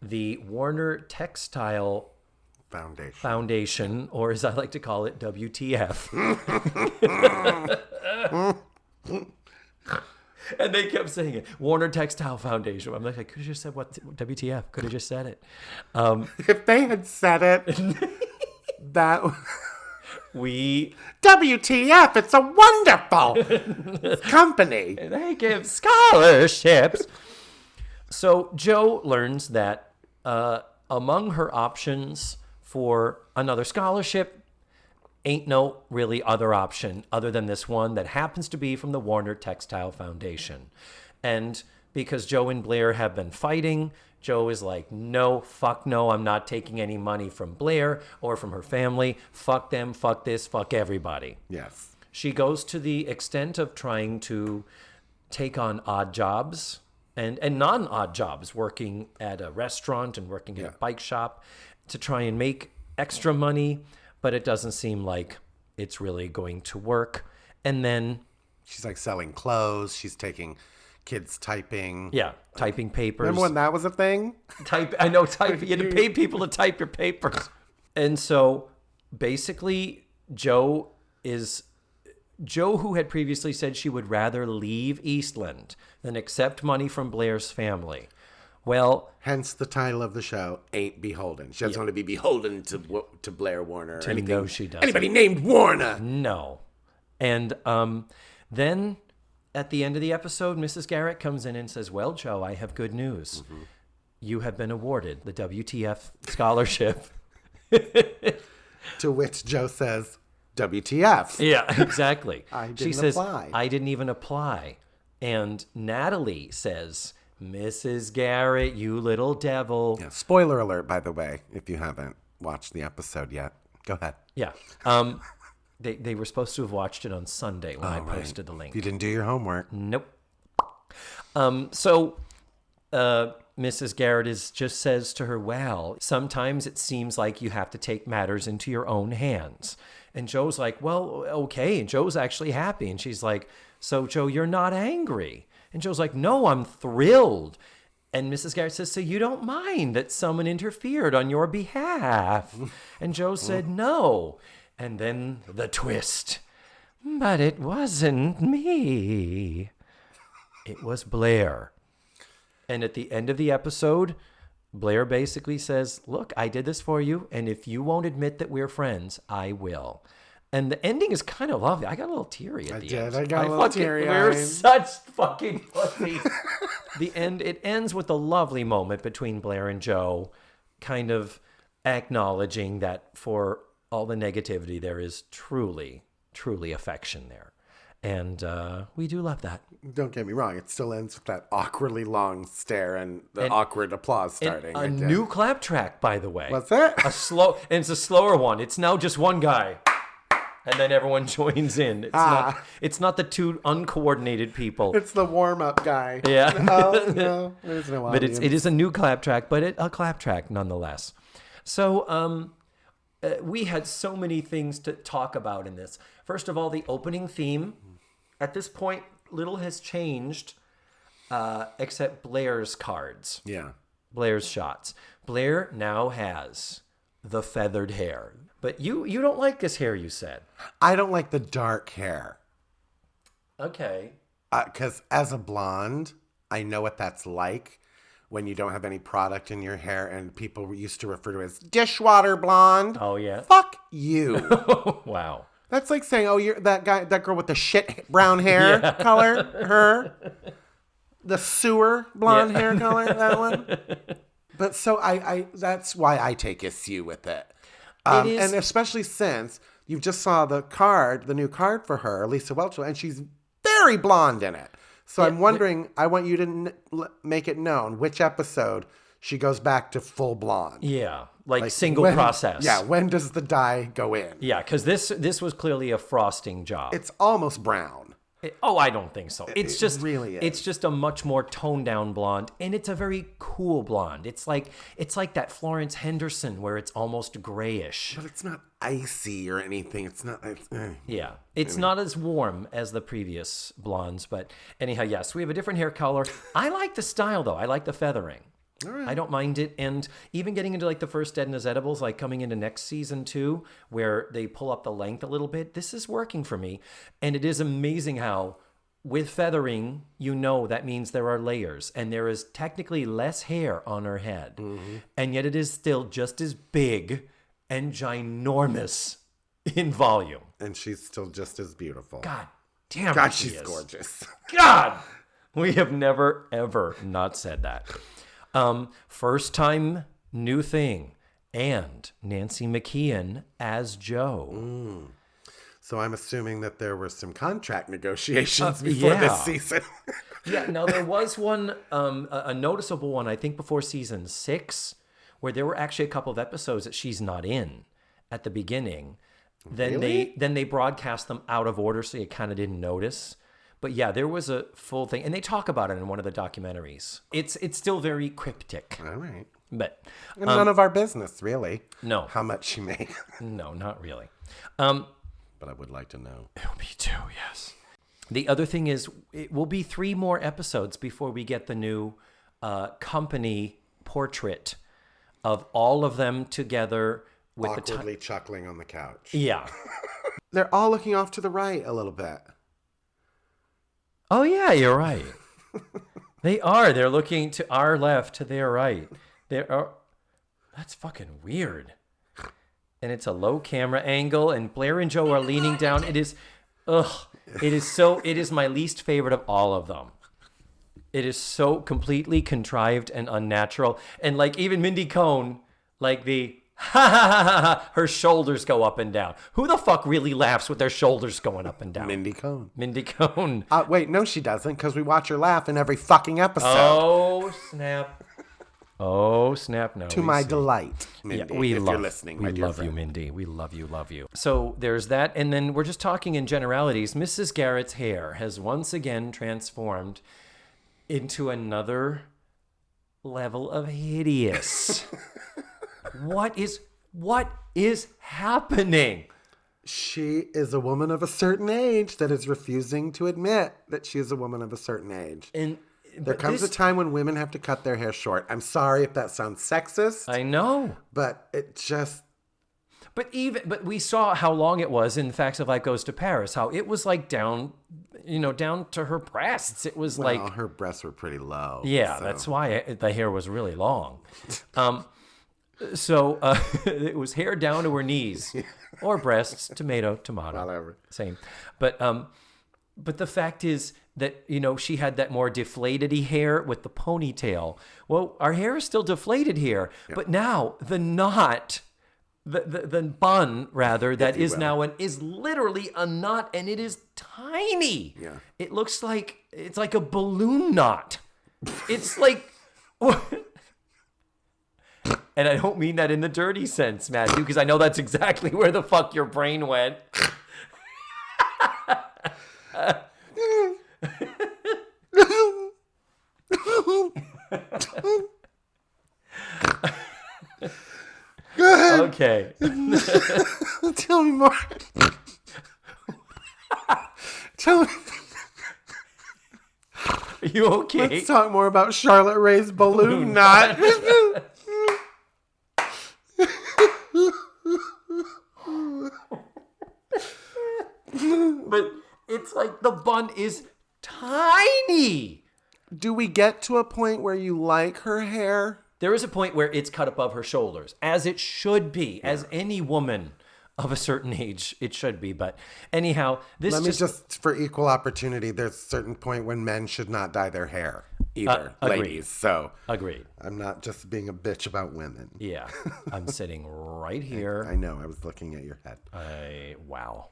the Warner Textile Foundation, or as I like to call it, WTF. And they kept saying it, Warner Textile Foundation. I'm like, I could have just said what WTF. Could have just said it. If they had said it, that WTF, it's a wonderful company. They give scholarships. So Joe learns that among her options for another scholarship, ain't no really other option other than this one that happens to be from the Warner Textile Foundation. And because Joe and Blair have been fighting, Joe is like, no, fuck no, I'm not taking any money from Blair or from her family. Fuck them, fuck this, fuck everybody. Yes. She goes to the extent of trying to take on odd jobs and non-odd jobs, working at a restaurant and working at a bike shop to try and make extra money, but it doesn't seem like it's really going to work. And then she's like selling clothes. She's taking kids typing. Yeah, typing papers. Remember when that was a thing? You had to pay people to type your papers. And so basically Joe, who had previously said she would rather leave Eastland than accept money from Blair's family. Well, hence the title of the show, Ain't Beholden. She doesn't want to be beholden to Blair Warner or anything. No, she doesn't. Anybody named Warner. No. And then at the end of the episode, Mrs. Garrett comes in and says, well, Joe, I have good news. You have been awarded the WTF scholarship. To which Joe says, WTF. Yeah, exactly. She says, I didn't even apply. And Natalie says, Mrs. Garrett, you little devil. Yeah, spoiler alert, by the way, if you haven't watched the episode yet. Go ahead. Yeah. They were supposed to have watched it on Sunday when I posted the link. You didn't do your homework. Nope. So Mrs. Gerdes just says to her, well, sometimes it seems like you have to take matters into your own hands. And Joe's like, well, okay. And Joe's actually happy. And she's like, so Joe, you're not angry. And Joe's like, no, I'm thrilled. And Mrs. Garrett says, so you don't mind that someone interfered on your behalf? And Joe said, no. And then the twist. But it wasn't me. It was Blair. And at the end of the episode, Blair basically says, look, I did this for you. And if you won't admit that we're friends, I will. And the ending is kind of lovely. I got a little teary at the end. I got a little teary. We're such fucking pussies. It ends with a lovely moment between Blair and Joe, kind of acknowledging that for all the negativity, there is truly, truly affection there. And we do love that. Don't get me wrong. It still ends with that awkwardly long stare and the awkward applause starting. A new clap track, by the way. What's that? It's a slower one. It's now just one guy. And then everyone joins in. It's not the two uncoordinated people. It's the warm-up guy. Yeah. Oh, no. There's no audience. But it is a new clap track, but a clap track nonetheless. So we had so many things to talk about in this. First of all, the opening theme. At this point, little has changed except Blair's cards. Yeah. Blair's shots. Blair now has the feathered hair. But you don't like this hair, you said. I don't like the dark hair. Okay. Because as a blonde, I know what that's like when you don't have any product in your hair and people used to refer to it as dishwater blonde. Oh, yeah? Fuck you. Wow. That's like saying, oh, you're that girl with the shit brown hair color, her. The sewer blonde hair color, that one. But so I that's why I take issue with it. And especially since you just saw the new card for her, Lisa Welch, and she's very blonde in it. So I'm wondering, I want you to make it known which episode she goes back to full blonde. Yeah, like single process. Yeah, when does the dye go in? Yeah, because this was clearly a frosting job. It's almost brown. I don't think so. It's just really is. It's just a much more toned down blonde, and it's a very cool blonde. It's like that Florence Henderson where it's almost grayish. But it's not icy or anything. It's not. Yeah, it's not as warm as the previous blondes. But anyhow, yes, we have a different hair color. I like the style though. I like the feathering. All right. I don't mind it. And even getting into like the first Edna's Edibles, like coming into next season too, where they pull up the length a little bit, this is working for me. And it is amazing how with feathering, that means there are layers and there is technically less hair on her head. Mm-hmm. And yet it is still just as big and ginormous in volume. And she's still just as beautiful. God damn it. God, she's gorgeous. God! We have never, ever not said that. First time new thing, and Nancy McKeon as Jo. So I'm assuming that there were some contract negotiations before this season. Yeah, no, there was one, a noticeable one, I think before season 6, where there were actually a couple of episodes that she's not in at the beginning. Then they broadcast them out of order, so you kind of didn't notice. But yeah, there was a full thing, and they talk about it in one of the documentaries. It's still very cryptic. All right. But none of our business, really. No. How much she made. No, not really. But I would like to know. Me too, yes. The other thing is, it will be 3 more episodes before we get the new company portrait of all of them together with awkwardly chuckling on the couch. Yeah. They're all looking off to the right a little bit. Oh, yeah, you're right. They are. They're looking to our left, to their right. That's fucking weird. And it's a low camera angle, and Blair and Jo are leaning down. It is my least favorite of all of them. It is so completely contrived and unnatural. And like even Mindy Cohn, like the ha ha ha ha, her shoulders go up and down. Who the fuck really laughs with their shoulders going up and down? Mindy Cohn. Mindy Cohn. Wait, no, she doesn't, because we watch her laugh in every fucking episode. Oh, snap. Oh, snap. No. To my delight, Mindy, you're listening, my dear love friend. you, Mindy. We love you. So there's that. And then we're just talking in generalities. Mrs. Garrett's hair has once again transformed into another level of hideous. What is happening? She is a woman of a certain age that is refusing to admit that she is a woman of a certain age. And there comes a time when women have to cut their hair short. I'm sorry if that sounds sexist. I know. But it just... But we saw how long it was in Facts of Life Goes to Paris, how it was like down to her breasts. It was like... her breasts were pretty low. Yeah, so. That's why the hair was really long. So it was hair down to her knees or breasts, tomato, whatever, same. But the fact is that she had that more deflated-y hair with the ponytail. Well, our hair is still deflated here, but now the knot, the bun rather, that is now is literally a knot, and it is tiny. Yeah, it looks like it's like a balloon knot. It's like. And I don't mean that in the dirty sense, Matthew, because I know that's exactly where the fuck your brain went. Go ahead. Okay. Tell me more. Tell me. Are you okay? Let's talk more about Charlotte Ray's balloon knot. But it's like the bun is tiny. Do we get to a point where you like her hair? There is a point where it's cut above her shoulders, as it should be, as any woman of a certain age, it should be. But anyhow, this Let me just for equal opportunity, there's a certain point when men should not dye their hair either, agreed. ladies. So Agreed. I'm not just being a bitch about women. Yeah, I'm sitting right here. I know. I was looking at your head. Wow.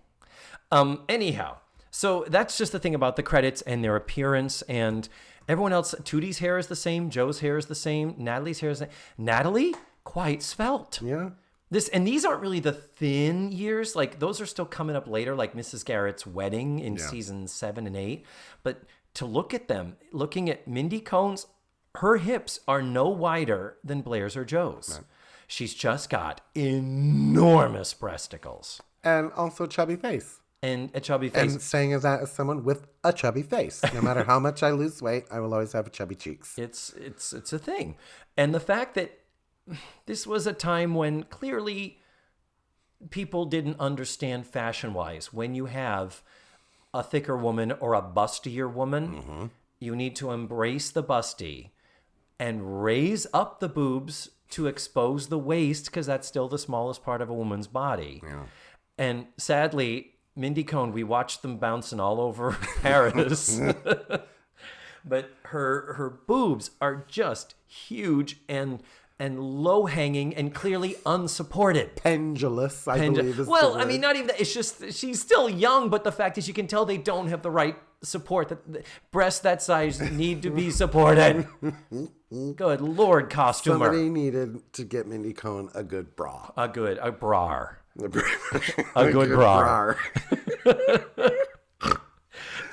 Anyhow, so that's just the thing about the credits and their appearance and everyone else. Tootie's hair is the same. Joe's hair is the same. Natalie's hair is the same. Natalie, quite svelte. Yeah. These aren't really the thin years. Like, those are still coming up later, like Mrs. Garrett's wedding in seasons 7 and 8. But to look at them, looking at Mindy Cohn's, her hips are no wider than Blair's or Joe's. Right. She's just got enormous breasticles. And also chubby face. And a chubby face. And saying that as someone with a chubby face. No matter how much I lose weight, I will always have chubby cheeks. It's a thing. And the fact that this was a time when clearly people didn't understand fashion-wise. When you have a thicker woman or a bustier woman, you need to embrace the busty and raise up the boobs to expose the waist, because that's still the smallest part of a woman's body. Yeah. And sadly, Mindy Cohn, we watched them bouncing all over Paris. But her boobs are just huge and low-hanging and clearly unsupported. Pendulous, I believe is well, the I word. mean, not even that. It's just she's still young, but the fact is you can tell they don't have the right support. The breasts that size need to be supported. Good Lord, costumer. Somebody needed to get Mindy Cohn a good bra. A bra. A good bra.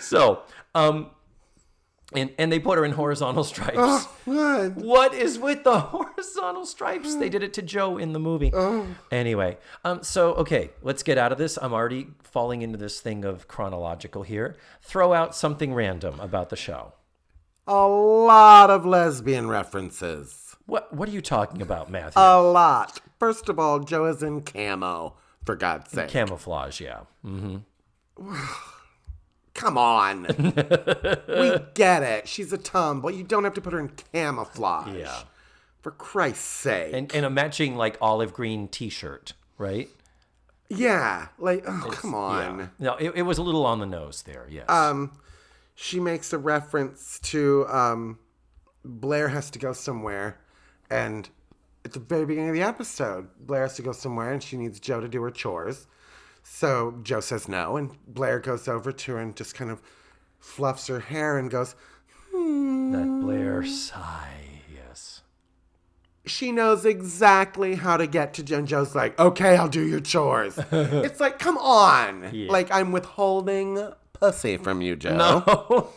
So, and they put her in horizontal stripes. Oh, good. What is with the horizontal stripes? They did it to Joe in the movie. Oh. Anyway, so, okay, let's get out of this. I'm already falling into this thing of chronological here. Throw out something random about the show. A lot of lesbian references. What are you talking about, Matthew? A lot. First of all, Joe is in camo, for God's sake. Camouflage, yeah. Mm-hmm. Come on. We get it. She's a tomboy. You don't have to put her in camouflage. Yeah. For Christ's sake. And a matching, like, olive green T-shirt, right? Yeah. Like, come on. Yeah. No, it was a little on the nose there, yes. She makes a reference to Blair has to go somewhere. And at the very beginning of the episode, Blair has to go somewhere and she needs Joe to do her chores. So Joe says no, and Blair goes over to her and just kind of fluffs her hair and goes, That Blair sigh, yes. She knows exactly how to get to Joe, and Joe's like, okay, I'll do your chores. It's like, come on. Yeah. Like, I'm withholding pussy from you, Joe. No.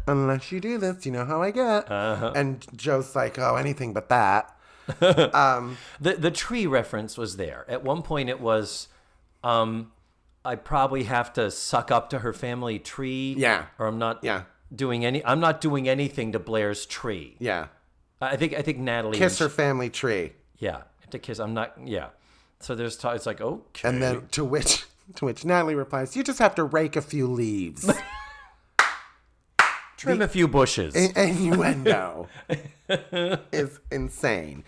Unless you do this, you know how I get. Uh-huh. And Joe's like, oh, anything but that. The tree reference was there. At one point it was... I probably have to suck up to her family tree. Yeah. Or I'm not doing anything to Blair's tree. Yeah. I think Natalie kiss her family tree. Yeah. To kiss. I'm not. Yeah. So there's it's like, okay. And then to which Natalie replies, you just have to rake a few leaves. Trim a few bushes. Innuendo is insane.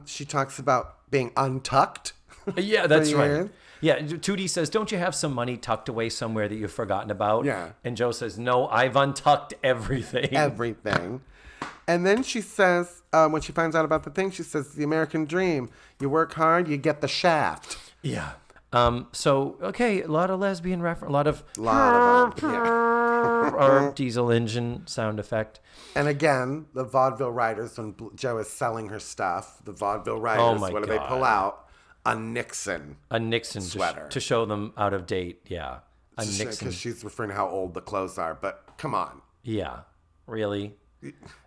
She talks about being untucked. Yeah, that's right. Yeah, Tootie says, don't you have some money tucked away somewhere that you've forgotten about? Yeah. And Joe says, no, I've untucked everything. Everything. And then she says, when she finds out about the thing, she says, the American dream. You work hard, you get the shaft. Yeah. So, okay, a lot of lesbian reference, a lot of them, yeah. Or diesel engine sound effect. And again, the vaudeville writers, when Joe is selling her stuff, the vaudeville writers, what do they pull out? A Nixon sweater to show them out of date. Yeah. a Nixon. Because she's referring to how old the clothes are, but come on. Yeah, really.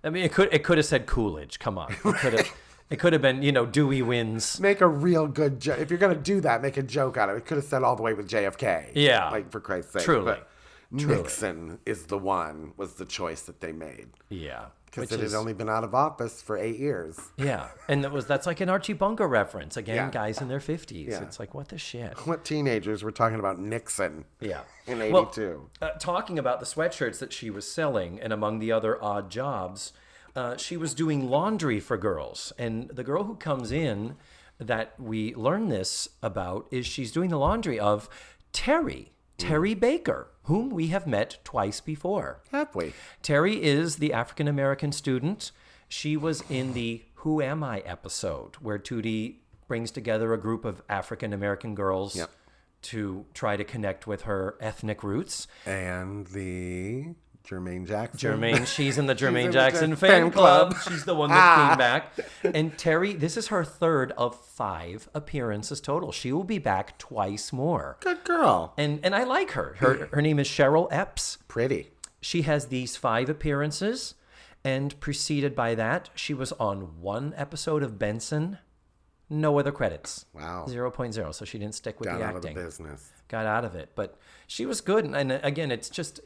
I mean, it could have said Coolidge. Come on, it could have been, Dewey wins. Make a real good joke. If you're gonna do that, make a joke out of it. It could have said all the way with JFK. Yeah, like for Christ's sake. Truly. But Nixon was the choice that they made. Yeah. Because it had only been out of office for 8 years. Yeah. And that's like an Archie Bunker reference. Again, guys in their 50s. Yeah. It's like, what the shit? What teenagers were talking about Nixon in 82? Talking about the sweatshirts that she was selling, and among the other odd jobs, she was doing laundry for girls. And the girl who comes in that we learn this about is she's doing the laundry of Terry Baker, whom we have met twice before. Have we? Terry is the African-American student. She was in the Who Am I episode, where Tootie brings together a group of African-American girls to try to connect with her ethnic roots. And the Jermaine Jackson. She's in the Jermaine Jackson fan club. She's the one that came back. And Terry, this is her third of 5 appearances total. She will be back twice more. Good girl. And I like her. Her name is Cheryl Epps. Pretty. She has these 5 appearances, and preceded by that, she was on 1 episode of Benson. No other credits. Wow. 0.0. So she didn't stick with the acting. Got out of the business. Got out of it. But she was good. And again, it's just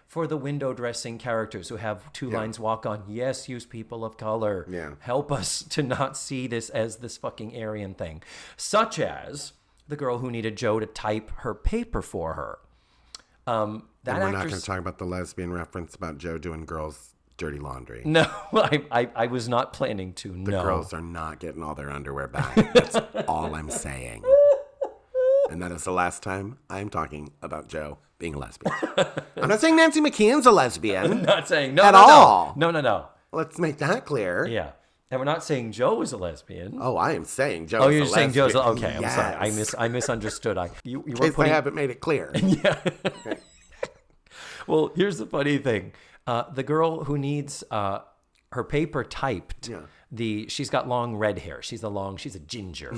for the window dressing characters who have 2 lines walk on. Yes, use people of color. Yeah. Help us to not see this as this fucking Aryan thing. Such as the girl who needed Joe to type her paper for her. And we're not going to talk about the lesbian reference about Joe doing girls' dirty laundry. No, I was not planning to. The no. girls are not getting all their underwear back. That's all I'm saying. And that is the last time I'm talking about Joe being a lesbian. I'm not saying Nancy McKeon's a lesbian. I'm not saying at all. No. Let's make that clear. Yeah. And we're not saying Joe is a lesbian. Oh, I am saying Joe is a lesbian. Oh, you're saying Joe's okay. Yes. I'm sorry. I misunderstood. You In were case I haven't made it clear. Yeah. Okay. Well, here's the funny thing. The girl who needs her paper typed, she's got long red hair. She's a ginger.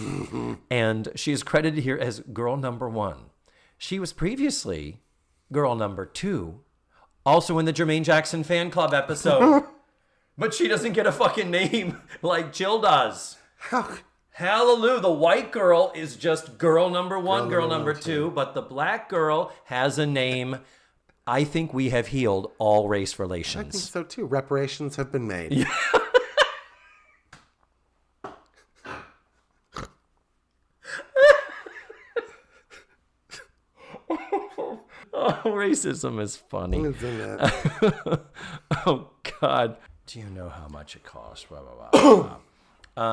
And she is credited here as girl number 1. She was previously girl number 2, also in the Jermaine Jackson fan club episode. But she doesn't get a fucking name like Jill does. Hallelujah. The white girl is just girl number 1, girl number 2. But the black girl has a name. I think we have healed all race relations. I think so too. Reparations have been made. Yeah. Oh, racism is funny. Isn't it? Oh, God. Do you know how much it costs? Blah, blah, blah.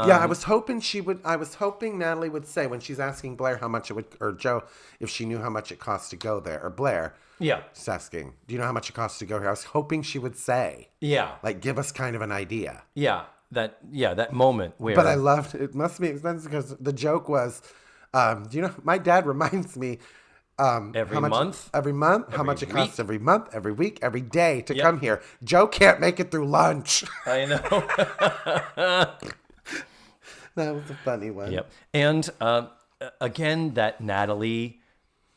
Yeah, I was hoping Natalie would say when she's asking Blair how much it would, or Joe, if she knew how much it costs to go there, or Blair. Yeah. She's asking, do you know how much it costs to go here? I was hoping she would say. Yeah. Like, give us kind of an idea. Yeah. That moment where. But I loved it. It must be expensive because the joke was, do you know, my dad reminds me. Every month, how much it costs every month, every week, every day to come here. Joe can't make it through lunch. I know. That was a funny one. Yep. And again, that Natalie,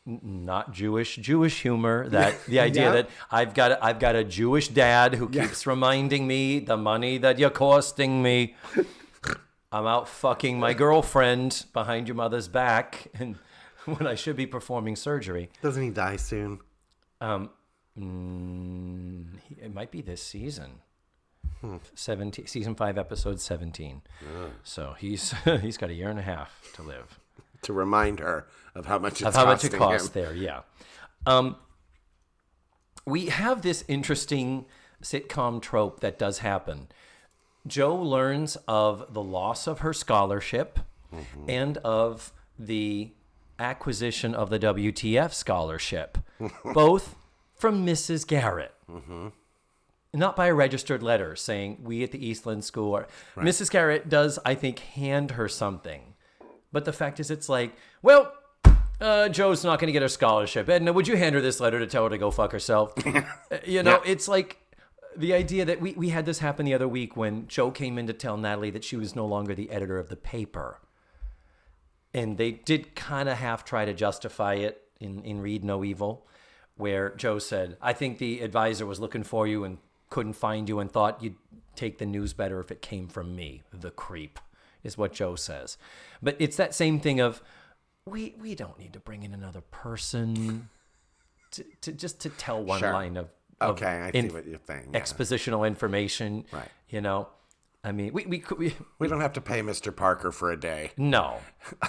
not Jewish humor. That the idea that I've got a Jewish dad who keeps reminding me the money that you're costing me. I'm out fucking my girlfriend behind your mother's back, and when I should be performing surgery. Doesn't he die soon? It might be this season. 17, season 5, episode 17. So he's got a year and a half to live. To remind her of how much it costs there, yeah. We have this interesting sitcom trope that does happen. Joe learns of the loss of her scholarship and of the acquisition of the WTF scholarship, both from Mrs. Garrett. Not by a registered letter saying, we at the Eastland School are... Right. Mrs. Garrett does, I think, hand her something. But the fact is, it's like, well, Joe's not going to get her scholarship. Edna, would you hand her this letter to tell her to go fuck herself? It's like the idea that we had this happen the other week when Joe came in to tell Natalie that she was no longer the editor of the paper. And they did kind of half try to justify it in Read No Evil. where Joe said, I think the advisor was looking for you and couldn't find you and thought you'd take the news better if it came from me, the creep, is what Joe says. But it's that same thing of, we don't need to bring in another person to tell one line of okay, I see what you're saying. Yeah. Expositional information, right? You know, I mean, we don't have to pay Mr. Parker for a day. No,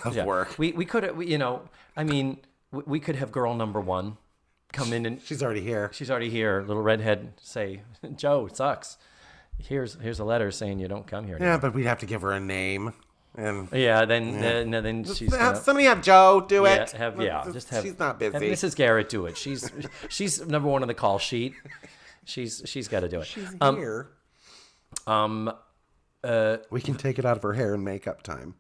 of work. We could, you know, I mean, we could have girl number one come in and she's already here. She's already here. Little redhead say, Joe, it sucks. Here's a letter saying you don't come here anymore. Yeah, but we'd have to give her a name. And then she's gonna, somebody have Joe do it. Just have she's not busy. Have Mrs. Garrett do it. She's number one on the call sheet. She's got to do it. She's here. We can take it out of her hair and makeup time.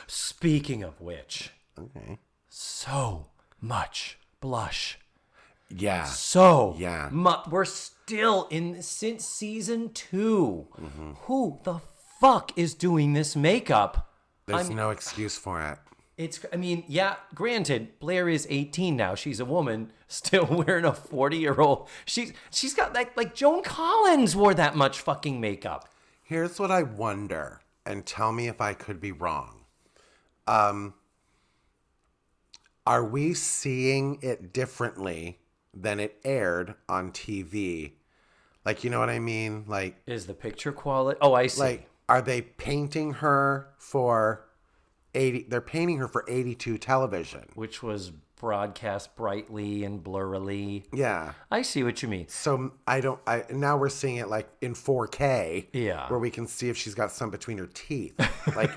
Speaking of which, okay, so much blush. Yeah. We're still since season 2. Mm-hmm. Who the fuck is doing this makeup? There's no excuse for it. Granted, Blair is 18 now. She's a woman, still wearing a 40-year-old. She's got like Joan Collins wore that much fucking makeup. Here's what I wonder, and tell me if I could be wrong. Are we seeing it differently than it aired on TV? Like, you know what I mean? Like, is the picture quality? Oh, I see. Like, are they painting her for 80? They're painting her for 82 television, which was broadcast brightly and blurrily. Yeah, I see what you mean. So now we're seeing it like in 4K. Yeah, where we can see if she's got some between her teeth. Like,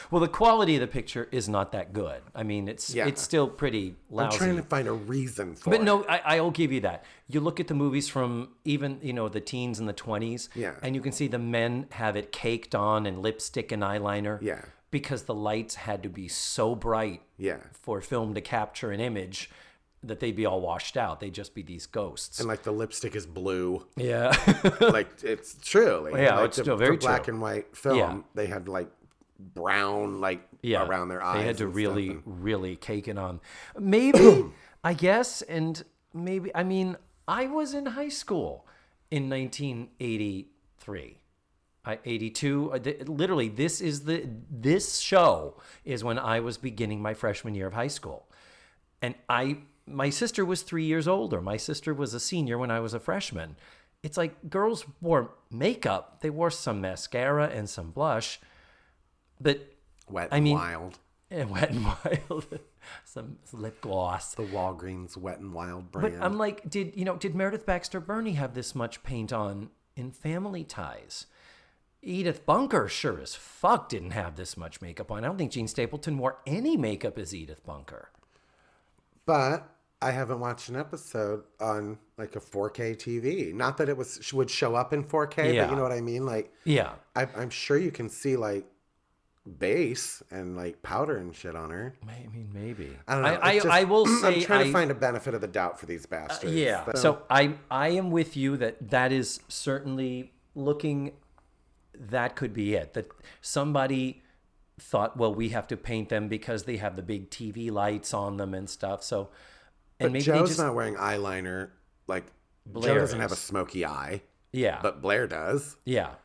well, the quality of the picture is not that good. I mean, it's still pretty lousy. I'm trying to find a reason for it. But no, I'll give you that. You look at the movies from even, the teens and the 20s, and you can see the men have it caked on and lipstick and eyeliner. Yeah. Because the lights had to be so bright for film to capture an image that they'd be all washed out. They'd just be these ghosts. And like the lipstick is blue. Yeah. Like it's true. Like, it's still very true. Black and white film, they had like brown around their eyes. They had to really cake it on. Maybe, I guess, and maybe, I mean, I was in high school in 1983. 82. Literally, this show is when I was beginning my freshman year of high school, and my sister was 3 years older. My sister was a senior when I was a freshman. It's like girls wore makeup. They wore some mascara and some blush, but Wet and Wild. Some lip gloss. The Walgreens Wet and Wild brand. But I'm like, did Meredith Baxter Burney have this much paint on in Family Ties? Edith Bunker sure as fuck didn't have this much makeup on. I don't think Jean Stapleton wore any makeup as Edith Bunker. But I haven't watched an episode on like a 4K TV. Not that would show up in 4K, but you know what I mean? Like, yeah, I'm sure you can see like base and like powder and shit on her. I mean, maybe. I don't know. I will say I'm trying to find a benefit of the doubt for these bastards. So I am with you that is certainly looking. That could be it. That somebody thought, well, we have to paint them because they have the big TV lights on them and stuff. So, but maybe Joe's not wearing eyeliner. Like Blair Joe doesn't have a smoky eye. Yeah, but Blair does. Yeah.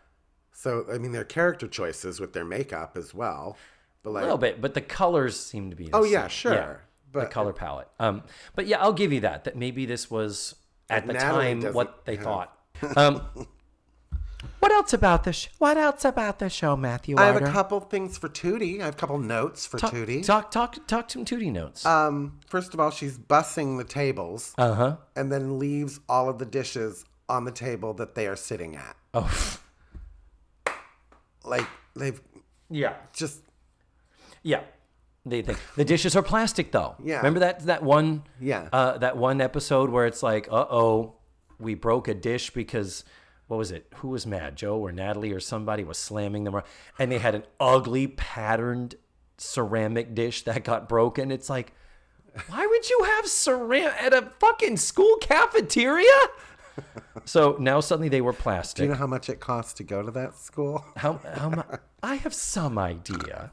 So I mean, their character choices with their makeup as well. But like, a little bit, but the colors seem to be. The same. Yeah, sure. Yeah, but the color palette. But yeah, I'll give you that. That maybe this was at the time what they thought. What else about the show, Matthew? I have a couple things for Tootie. I have a couple notes for Tootie. Talk some Tootie notes. First of all, she's bussing the tables. And then leaves all of the dishes on the table that they are sitting at. Oh. Like they've. Yeah. Just. Yeah. They think the dishes are plastic though. Yeah. Remember that one. Yeah. That one episode where it's like, we broke a dish because. What was it? Who was mad? Joe or Natalie or somebody was slamming them. And they had an ugly patterned ceramic dish that got broken. It's like, why would you have ceramic at a fucking school cafeteria? So now suddenly they were plastic. Do you know how much it costs to go to that school? How much? I have some idea.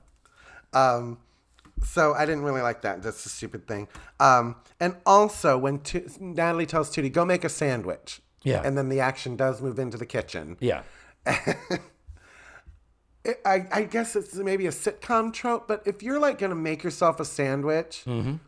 So I didn't really like that. That's a stupid thing. And also when Natalie tells Tootie, go make a sandwich. Yeah. And then the action does move into the kitchen. Yeah. I guess it's maybe a sitcom trope, but if you're like going to make yourself a sandwich, do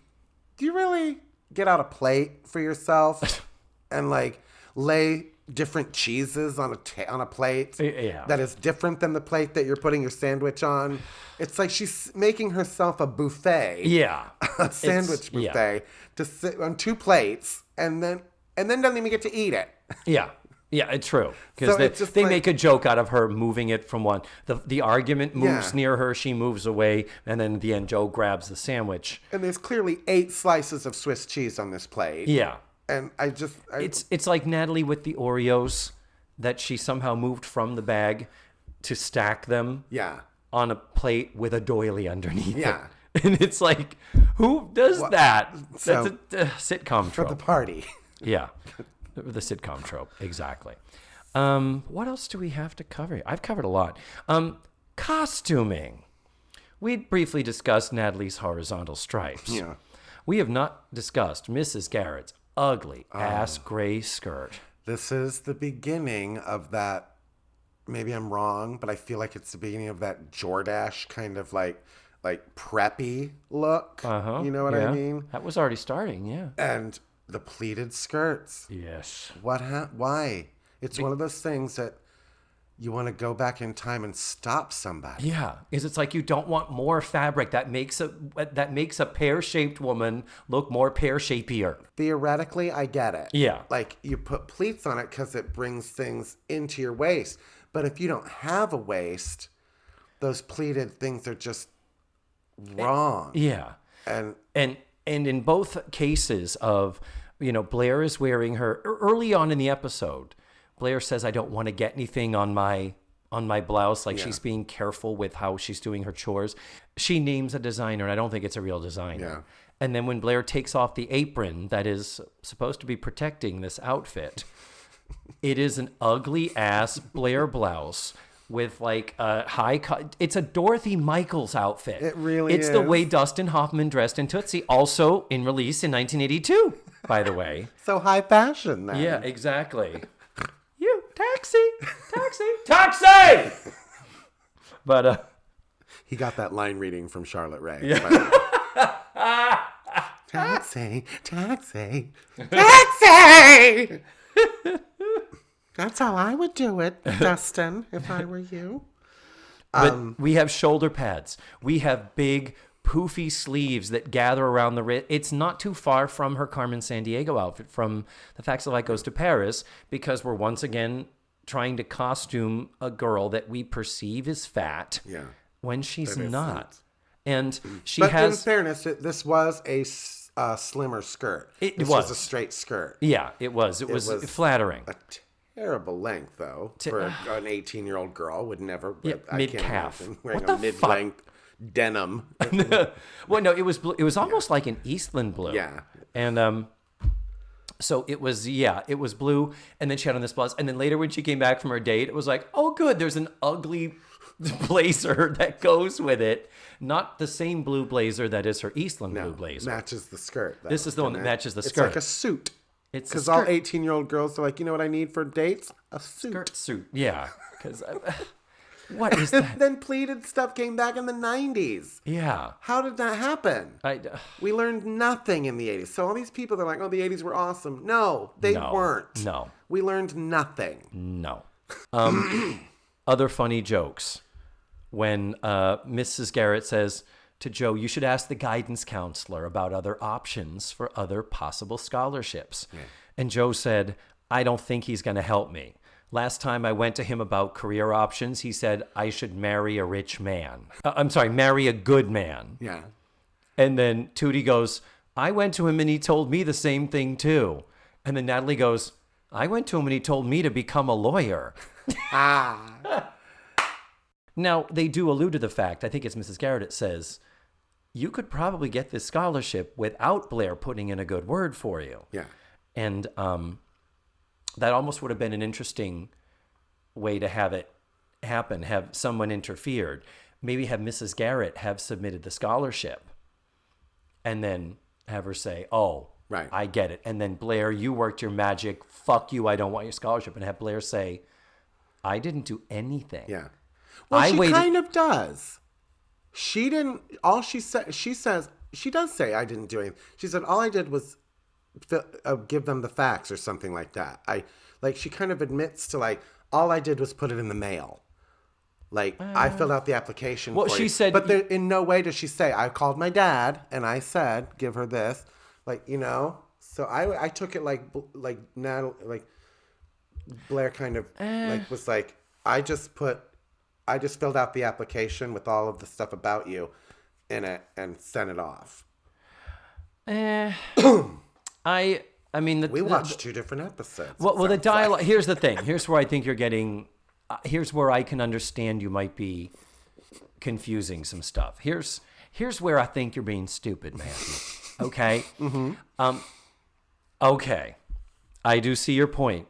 you really get out a plate for yourself and like lay different cheeses on a plate that is different than the plate that you're putting your sandwich on? It's like she's making herself a buffet. Yeah. A sandwich buffet to sit on 2 plates and then doesn't even get to eat it. Yeah. Yeah, it's true. Because So they make a joke out of her moving it from one. The argument moves near her, she moves away, and then at the end, Joe grabs the sandwich. And there's clearly 8 slices of Swiss cheese on this plate. Yeah. And It's like Natalie with the Oreos that she somehow moved from the bag to stack them on a plate with a doily underneath it. And it's like, who does that? That's a sitcom trope. For the party. Yeah. The sitcom trope, exactly. What else do we have to cover? I've covered a lot. Costuming. We briefly discussed Natalie's horizontal stripes. Yeah. We have not discussed Mrs. Garrett's ugly ass gray skirt. This is the beginning of that. Maybe I'm wrong, but I feel like it's the beginning of that Jordache kind of like preppy look. You know what I mean? That was already starting, yeah. And the pleated skirts. Yes. Why? It's one of those things that you want to go back in time and stop somebody. Yeah, because it's like you don't want more fabric that makes a pear-shaped woman look more pear-shapier. Theoretically, I get it. Yeah. Like you put pleats on it because it brings things into your waist. But if you don't have a waist, those pleated things are just wrong. Yeah. And in both cases of, Blair is wearing her early on in the episode. Blair says, I don't want to get anything on my blouse. Like she's being careful with how she's doing her chores. She names a designer, and I don't think it's a real designer. Yeah. And then when Blair takes off the apron that is supposed to be protecting this outfit, it is an ugly ass Blair blouse with like a it's a Dorothy Michaels outfit. It really is. It's the way Dustin Hoffman dressed in Tootsie, also in release in 1982, by the way. So high fashion then. Yeah, exactly. You, taxi! But, he got that line reading from Charlotte Rae. Yeah. Taxi! That's how I would do it, Dustin, if I were you. But we have shoulder pads. We have big poofy sleeves that gather around the wrist. It's not too far from her Carmen Sandiego outfit from The Facts of Life Goes to Paris, because we're once again trying to costume a girl that we perceive as fat when she's not. And But in fairness, this was a slimmer skirt. This was a straight skirt. Yeah, it was. It was flattering. A terrible length, though, for an 18-year-old girl would never. Mid-calf. Wearing a mid-length denim. Well, no, it was almost like an Eastland blue. Yeah. And so it was blue, and then she had on this blouse, and then later when she came back from her date, it was like, oh good, there's an ugly blazer that goes with it. Not the same blue blazer that is her Eastland blue blazer. Matches the skirt, though. This is the one that matches the skirt. It's like a suit. Because all 18-year-old girls are like, you know what I need for dates? A suit. Suit. Yeah. Because what is that? Then pleated stuff came back in the 90s. Yeah. How did that happen? We learned nothing in the 80s. So all these people, they're like, oh, the 80s were awesome. No, they weren't. No. We learned nothing. No. Other funny jokes. When Mrs. Garrett says to Joe, you should ask the guidance counselor about other options for other possible scholarships. Yeah. And Joe said, I don't think he's going to help me. Last time I went to him about career options, he said I should marry a rich man. Marry a good man. Yeah. And then Tootie goes, I went to him and he told me the same thing too. And then Natalie goes, I went to him and he told me to become a lawyer. Now, they do allude to the fact, I think it's Mrs. Garrett, it says, you could probably get this scholarship without Blair putting in a good word for you. Yeah. And that almost would have been an interesting way to have it happen, have someone interfered. Maybe have Mrs. Garrett have submitted the scholarship and then have her say, "Oh, right, I get it." And then Blair, you worked your magic. Fuck you. I don't want your scholarship. And have Blair say, "I didn't do anything." Yeah. Well, I she waited- kind of does. She didn't. All she said. She says she does say, "I didn't do anything." She said, "All I did was give them the facts or something like that." She kind of admits to like, all I did was put it in the mail. Like, I filled out the application Well, for she you. said- But in no way does she say, I called my dad and I said, give her this. Like, you know? So I took it like Blair kind of was like, I just filled out the application with all of the stuff about you in it and sent it off. I mean, We watched two different episodes. Well, the dialogue. Here's the thing. Here's where I think you're getting. Here's where I can understand you might be confusing some stuff. Here's where I think you're being stupid, Matthew. Okay. Okay. I do see your point,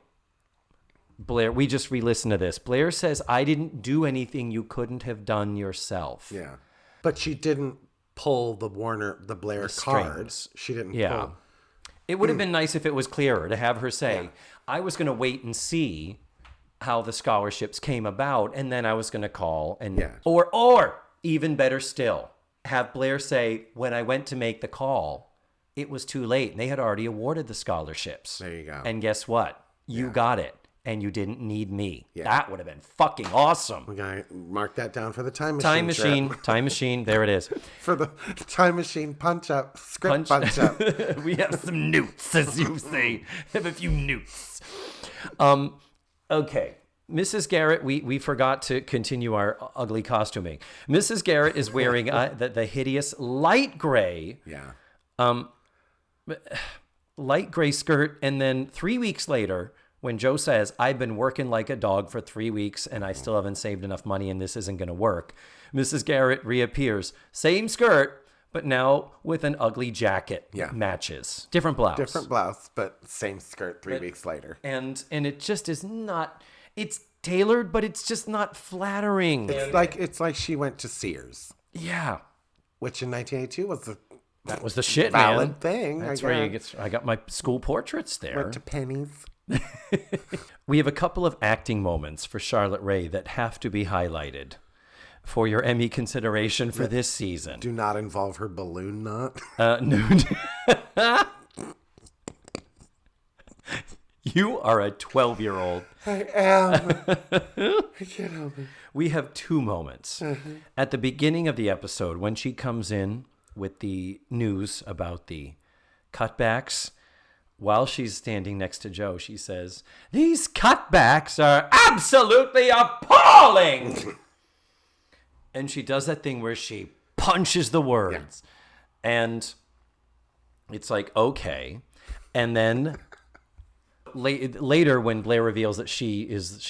Blair. We just re-listened to this. Blair says, "I didn't do anything you couldn't have done yourself." Yeah, but she didn't pull the Blair cards. She didn't. Yeah. Pull. It would have been nice if it was clearer to have her say, I was going to wait and see how the scholarships came about, and then I was going to call and or even better still, have Blair say, when I went to make the call, it was too late and they had already awarded the scholarships. There you go. And guess what? You got it. And you didn't need me. Yeah. That would have been fucking awesome. We gotta mark that down for the time machine. Time machine. There it is. For the time machine punch up, script punch up. We have some newts, as you say. Have a few newts. Okay. Mrs. Garrett, we forgot to continue our ugly costuming. Mrs. Garrett is wearing the hideous light gray. Yeah. Light gray skirt, and then 3 weeks later, when Joe says, I've been working like a dog for 3 weeks and I still haven't saved enough money and this isn't going to work, Mrs. Garrett reappears. Same skirt, but now with an ugly jacket. Yeah. Matches. Different blouse. Different blouse, but same skirt 3 weeks later. And it just is not, it's tailored, but it's just not flattering. It's like she went to Sears. Yeah. Which in 1982 that was the shit, valid man. thing. That's where you get, I got my school portraits there. Went to Penny's. We have a couple of acting moments for Charlotte Rae that have to be highlighted for your Emmy consideration for this season. Do not involve her balloon knot. No. You are a 12-year-old. I am. I can't help it. We have two moments. At the beginning of the episode, when she comes in with the news about the cutbacks, while she's standing next to Joe, she says, "These cutbacks are absolutely appalling." And she does that thing where she punches the words. Yeah. And it's like, okay. And then later when Blair reveals that she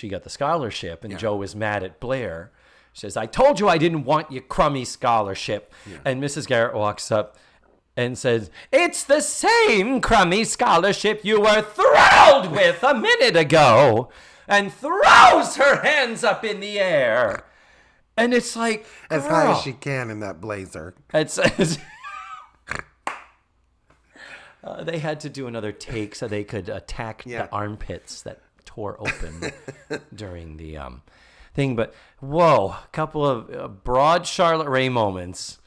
got the scholarship and Joe is mad at Blair, she says, "I told you I didn't want your crummy scholarship." Yeah. And Mrs. Garrett walks up and says, "It's the same crummy scholarship you were thrilled with a minute ago," and throws her hands up in the air. And it's like, as high as she can in that blazer. They had to do another take so they could attack the armpits that tore open during the thing. But whoa, a couple of broad Charlotte Rae moments.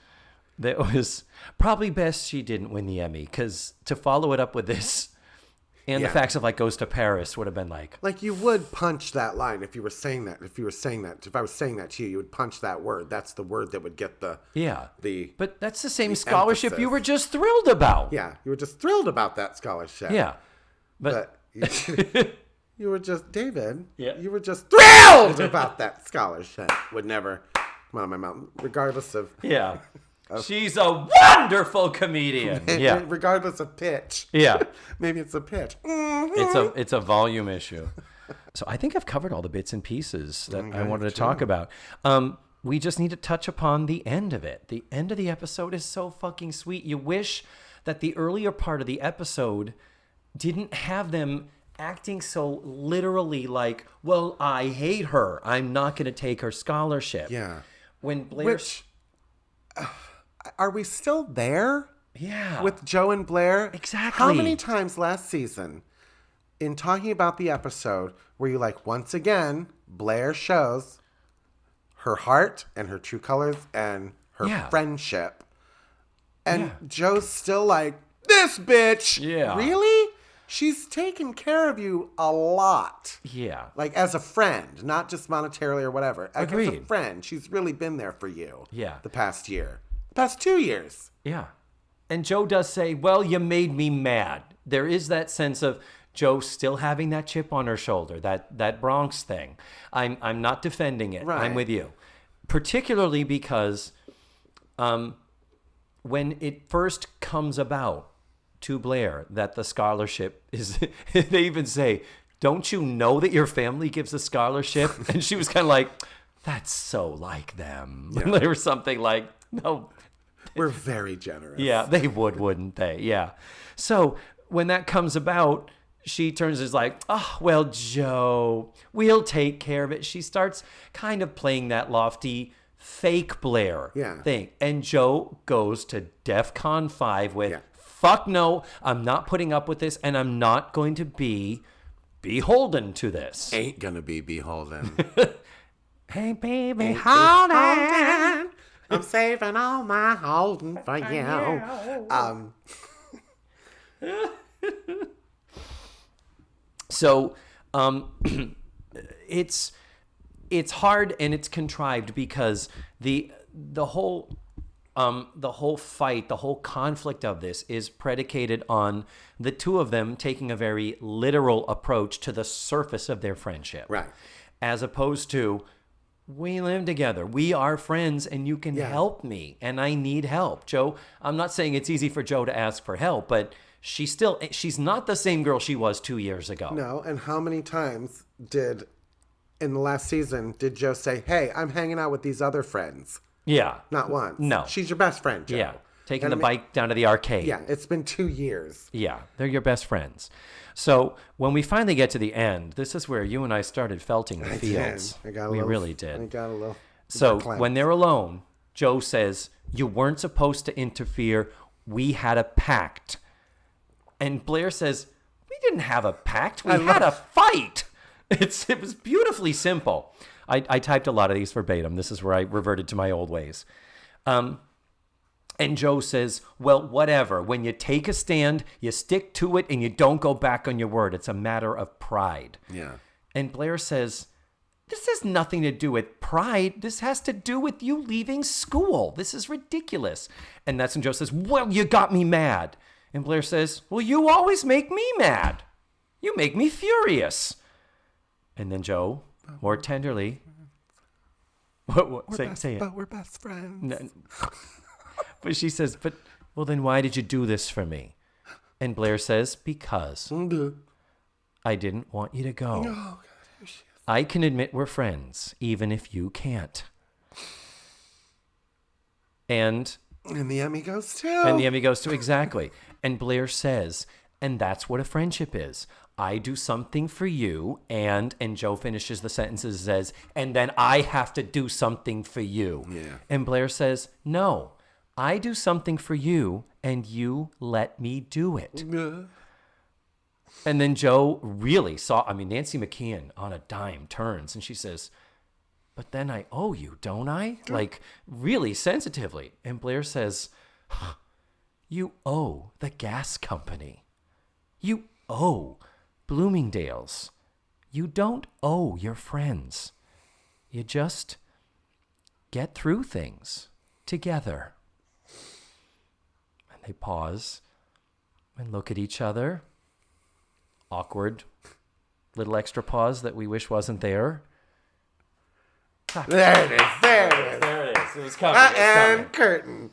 That was probably best she didn't win the Emmy, because to follow it up with this and the facts of like Goes to Paris would have been like you would punch that line if you were saying that. If I was saying that to you, you would punch that word. That's the word that would get the But that's the same scholarship emphasis. You were just thrilled about. Yeah, you were just thrilled about that scholarship. Yeah, but you were just David. Yeah, you were just thrilled about that scholarship. Would never come out of my mouth, regardless of She's a wonderful comedian. Yeah. Regardless of pitch. Yeah. Maybe it's a pitch. It's a volume issue. So I think I've covered all the bits and pieces that I wanted to talk about. We just need to touch upon the end of it. The end of the episode is so fucking sweet. You wish that the earlier part of the episode didn't have them acting so literally like, well, I hate her. I'm not going to take her scholarship. Yeah. When Blair... Are we still there? Yeah. with Joe and Blair. Exactly. How many times last season, in talking about the episode, were you like, once again, Blair shows her heart and her true colors and her friendship. And Joe's still like, this bitch. Yeah. Really? She's taken care of you a lot. Yeah. Like as a friend, not just monetarily or whatever. Like as a Agreed. friend, she's really been there for you. Yeah. The past year. The past 2 years. Yeah. And Joe does say, well, you made me mad. There is that sense of Joe still having that chip on her shoulder, that Bronx thing. I'm not defending it. Right. I'm with you. Particularly because when it first comes about to Blair that the scholarship is, they even say, don't you know that your family gives a scholarship? And she was kind of like, that's so like them. Yeah. Or something like, no. We're very generous. Yeah, they would, wouldn't they? Yeah. So when that comes about, she turns and is like, oh, well, Joe, we'll take care of it. She starts kind of playing that lofty fake Blair thing. And Joe goes to DEFCON 5 with, fuck no, I'm not putting up with this, and I'm not going to be beholden to this. Ain't gonna be beholden. Hey, baby, holden. I'm saving all my holding for you. So, it's hard and it's contrived because the whole fight, the whole conflict of this is predicated on the two of them taking a very literal approach to the surface of their friendship, right? As opposed to, we live together, we are friends, and you can help me, and I need help. Joe, I'm not saying it's easy for Joe to ask for help, but she's not the same girl she was 2 years ago. No, and how many times in the last season, did Joe say, hey, I'm hanging out with these other friends? Yeah. Not once. No. She's your best friend, Joe. Yeah. Taking the bike down to the arcade. Yeah, it's been 2 years. Yeah, they're your best friends. So when we finally get to the end, this is where you and I started felting the fields. We really did. I got a little. So when they're alone, Joe says, you weren't supposed to interfere. We had a pact. And Blair says, we didn't have a pact. We had a fight. It was beautifully simple. I typed a lot of these verbatim. This is where I reverted to my old ways. And Joe says, well, whatever. When you take a stand, you stick to it and you don't go back on your word. It's a matter of pride. Yeah. And Blair says, this has nothing to do with pride. This has to do with you leaving school. This is ridiculous. And that's when Joe says, well, you got me mad. And Blair says, well, you always make me mad. You make me furious. And then Joe, more tenderly, say it. But we're best friends. No, but she says, well, then why did you do this for me? And Blair says, because I didn't want you to go. Oh, God, here she is. I can admit we're friends, even if you can't. And the Emmy goes too. And the Emmy goes too, exactly. And Blair says, and that's what a friendship is. I do something for you, and Joe finishes the sentences and says, and then I have to do something for you. Yeah. And Blair says, no, I do something for you, and you let me do it. And then Joe really Nancy McKeon on a dime turns, and she says, but then I owe you, don't I? Like, really sensitively. And Blair says, you owe the gas company. You owe Bloomingdale's. You don't owe your friends. You just get through things together. And they pause and look at each other. Awkward little extra pause that we wish wasn't there. There it is. There it is. It was coming. And curtain.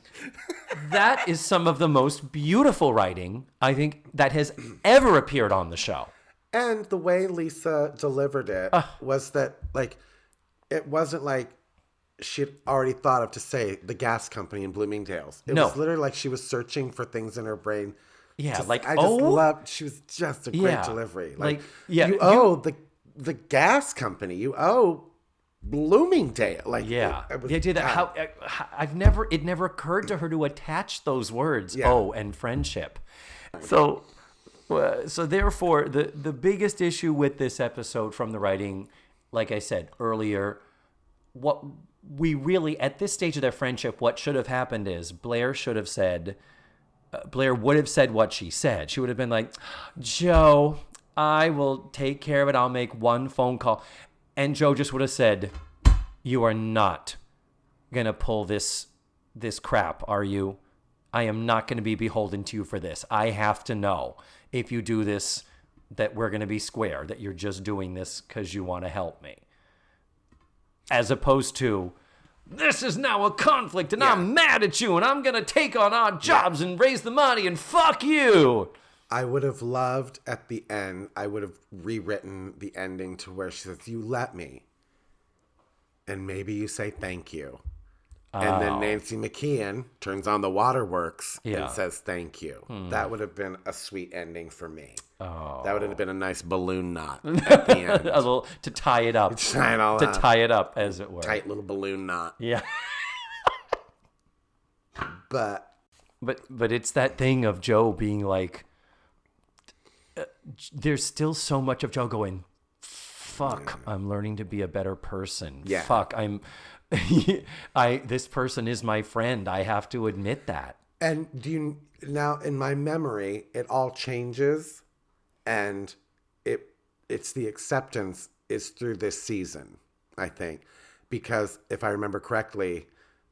That is some of the most beautiful writing, I think, that has ever appeared on the show. And the way Lisa delivered it was that, like, it wasn't like she'd already thought of to say the gas company in Bloomingdale's. It was literally like she was searching for things in her brain. Yeah, I just loved, she was just a great delivery. You owe the gas company. You owe Bloomingdale. Like, Yeah. it was, the idea that it never occurred to her to attach those words, and friendship. So therefore, the biggest issue with this episode from the writing, like I said earlier, what we really, at this stage of their friendship, what should have happened is Blair would have said what she said. She would have been like, Joe, I will take care of it. I'll make one phone call. And Joe just would have said, you are not going to pull this crap, are you? I am not going to be beholden to you for this. I have to know if you do this that we're going to be square, that you're just doing this because you want to help me. As opposed to, this is now a conflict and I'm mad at you and I'm going to take on odd jobs and raise the money and fuck you. I would have loved at the end, I would have rewritten the ending to where she says, you let me. And maybe you say thank you. And then Nancy McKeon turns on the waterworks and says thank you. That would have been a sweet ending for me. Oh. That would have been a nice balloon knot at the end. A little, to tie it up. Tie it up, as it were. Tight little balloon knot. Yeah. But it's that thing of Joe being like, there's still so much of Joe going, fuck, I'm learning to be a better person. Yeah. Fuck, this person is my friend. I have to admit that. And now in my memory, it all changes, and it's the acceptance is through this season, I think, because if I remember correctly,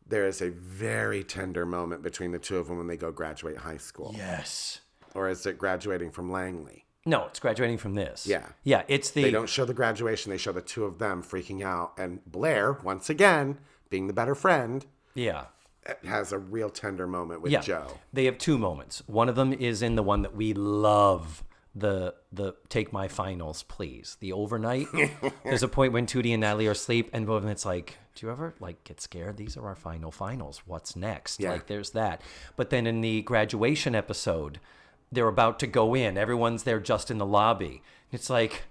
there is a very tender moment between the two of them when they go graduate high school. Yes. Or is it graduating from Langley? No, it's graduating from this. Yeah. Yeah, They don't show the graduation. They show the two of them freaking out. And Blair, once again, being the better friend, has a real tender moment with Joe. They have two moments. One of them is in the one that we love, the take my finals, please. The overnight. There's a point when Tootie and Natalie are asleep, and both of them, it's like, do you ever get scared? These are our finals. What's next? Yeah. There's that. But then in the graduation episode, they're about to go in. Everyone's there just in the lobby. It's like,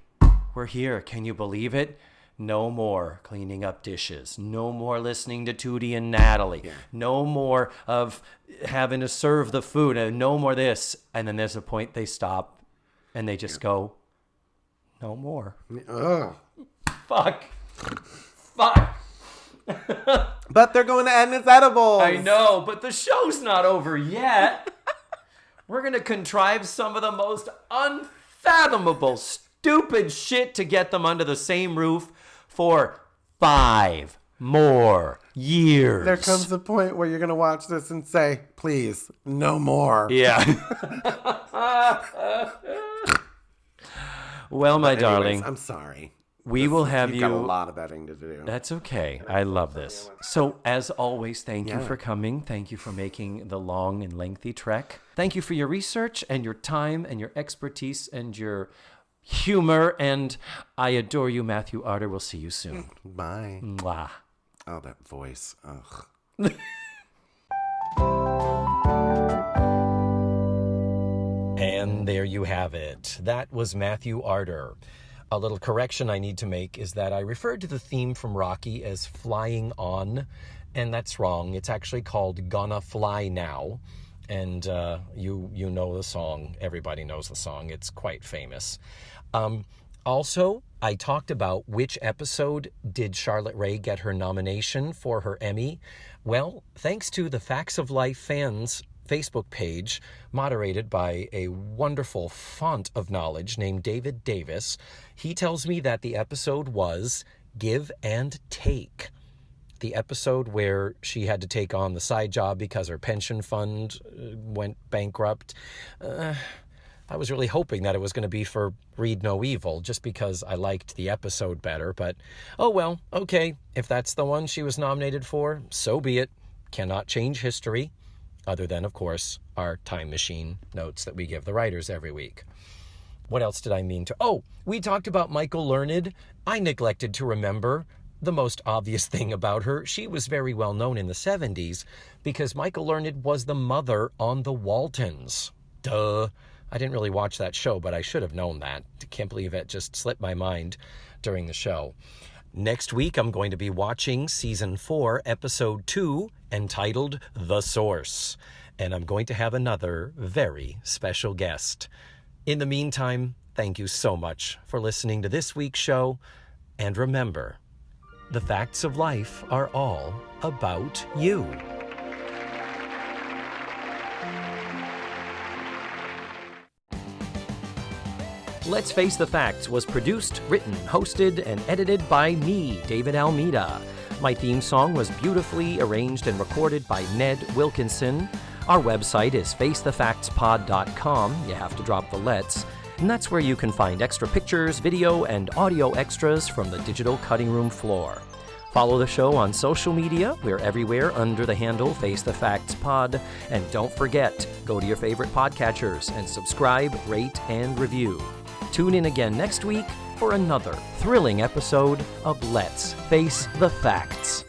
we're here. Can you believe it? No more cleaning up dishes. No more listening to Tootie and Natalie. Yeah. No more of having to serve the food. And no more this. And then there's a point they stop and they just go, no more. Ugh. Fuck. But they're going to end as edibles. I know, but the show's not over yet. We're going to contrive some of the most unfathomable, stupid shit to get them under the same roof for 5 more years. There comes a point where you're going to watch this and say, please, no more. Yeah. Well, my darling. I'm sorry. We will have you. You've got a lot of editing to do. That's okay. I love this. So, as always, thank you for coming. Thank you for making the long and lengthy trek. Thank you for your research and your time and your expertise and your humor. And I adore you, Matthew Arter. We'll see you soon. Bye. Mwah. Oh, that voice. Ugh. And there you have it. That was Matthew Arter. A little correction I need to make is that I referred to the theme from Rocky as Flying On, and that's wrong. It's actually called Gonna Fly Now, and you know the song. Everybody knows the song. It's quite famous. Also, I talked about which episode did Charlotte Rae get her nomination for her Emmy. Well, thanks to the Facts of Life fans Facebook page, moderated by a wonderful font of knowledge named David Davis, he tells me that the episode was Give and Take. The episode where she had to take on the side job because her pension fund went bankrupt. I was really hoping that it was going to be for Read No Evil, just because I liked the episode better. But, oh well, okay. If that's the one she was nominated for, so be it. Cannot change history. Other than, of course, our time machine notes that we give the writers every week. What else did I mean to... Oh, we talked about Michael Learned. I neglected to remember the most obvious thing about her. She was very well known in the 70s because Michael Learned was the mother on The Waltons. Duh. I didn't really watch that show, but I should have known that. Can't believe it just slipped my mind during the show. Next week, I'm going to be watching Season 4, Episode 2, entitled The Source. And I'm going to have another very special guest. In the meantime, thank you so much for listening to this week's show. And remember, the facts of life are all about you. Let's Face the Facts was produced, written, hosted, and edited by me, David Almeida. My theme song was beautifully arranged and recorded by Ned Wilkinson. Our website is facethefactspod.com. You have to drop the let's. And that's where you can find extra pictures, video, and audio extras from the digital cutting room floor. Follow the show on social media. We're everywhere under the handle Face the Facts Pod. And don't forget, go to your favorite podcatchers and subscribe, rate, and review. Tune in again next week for another thrilling episode of Let's Face the Facts.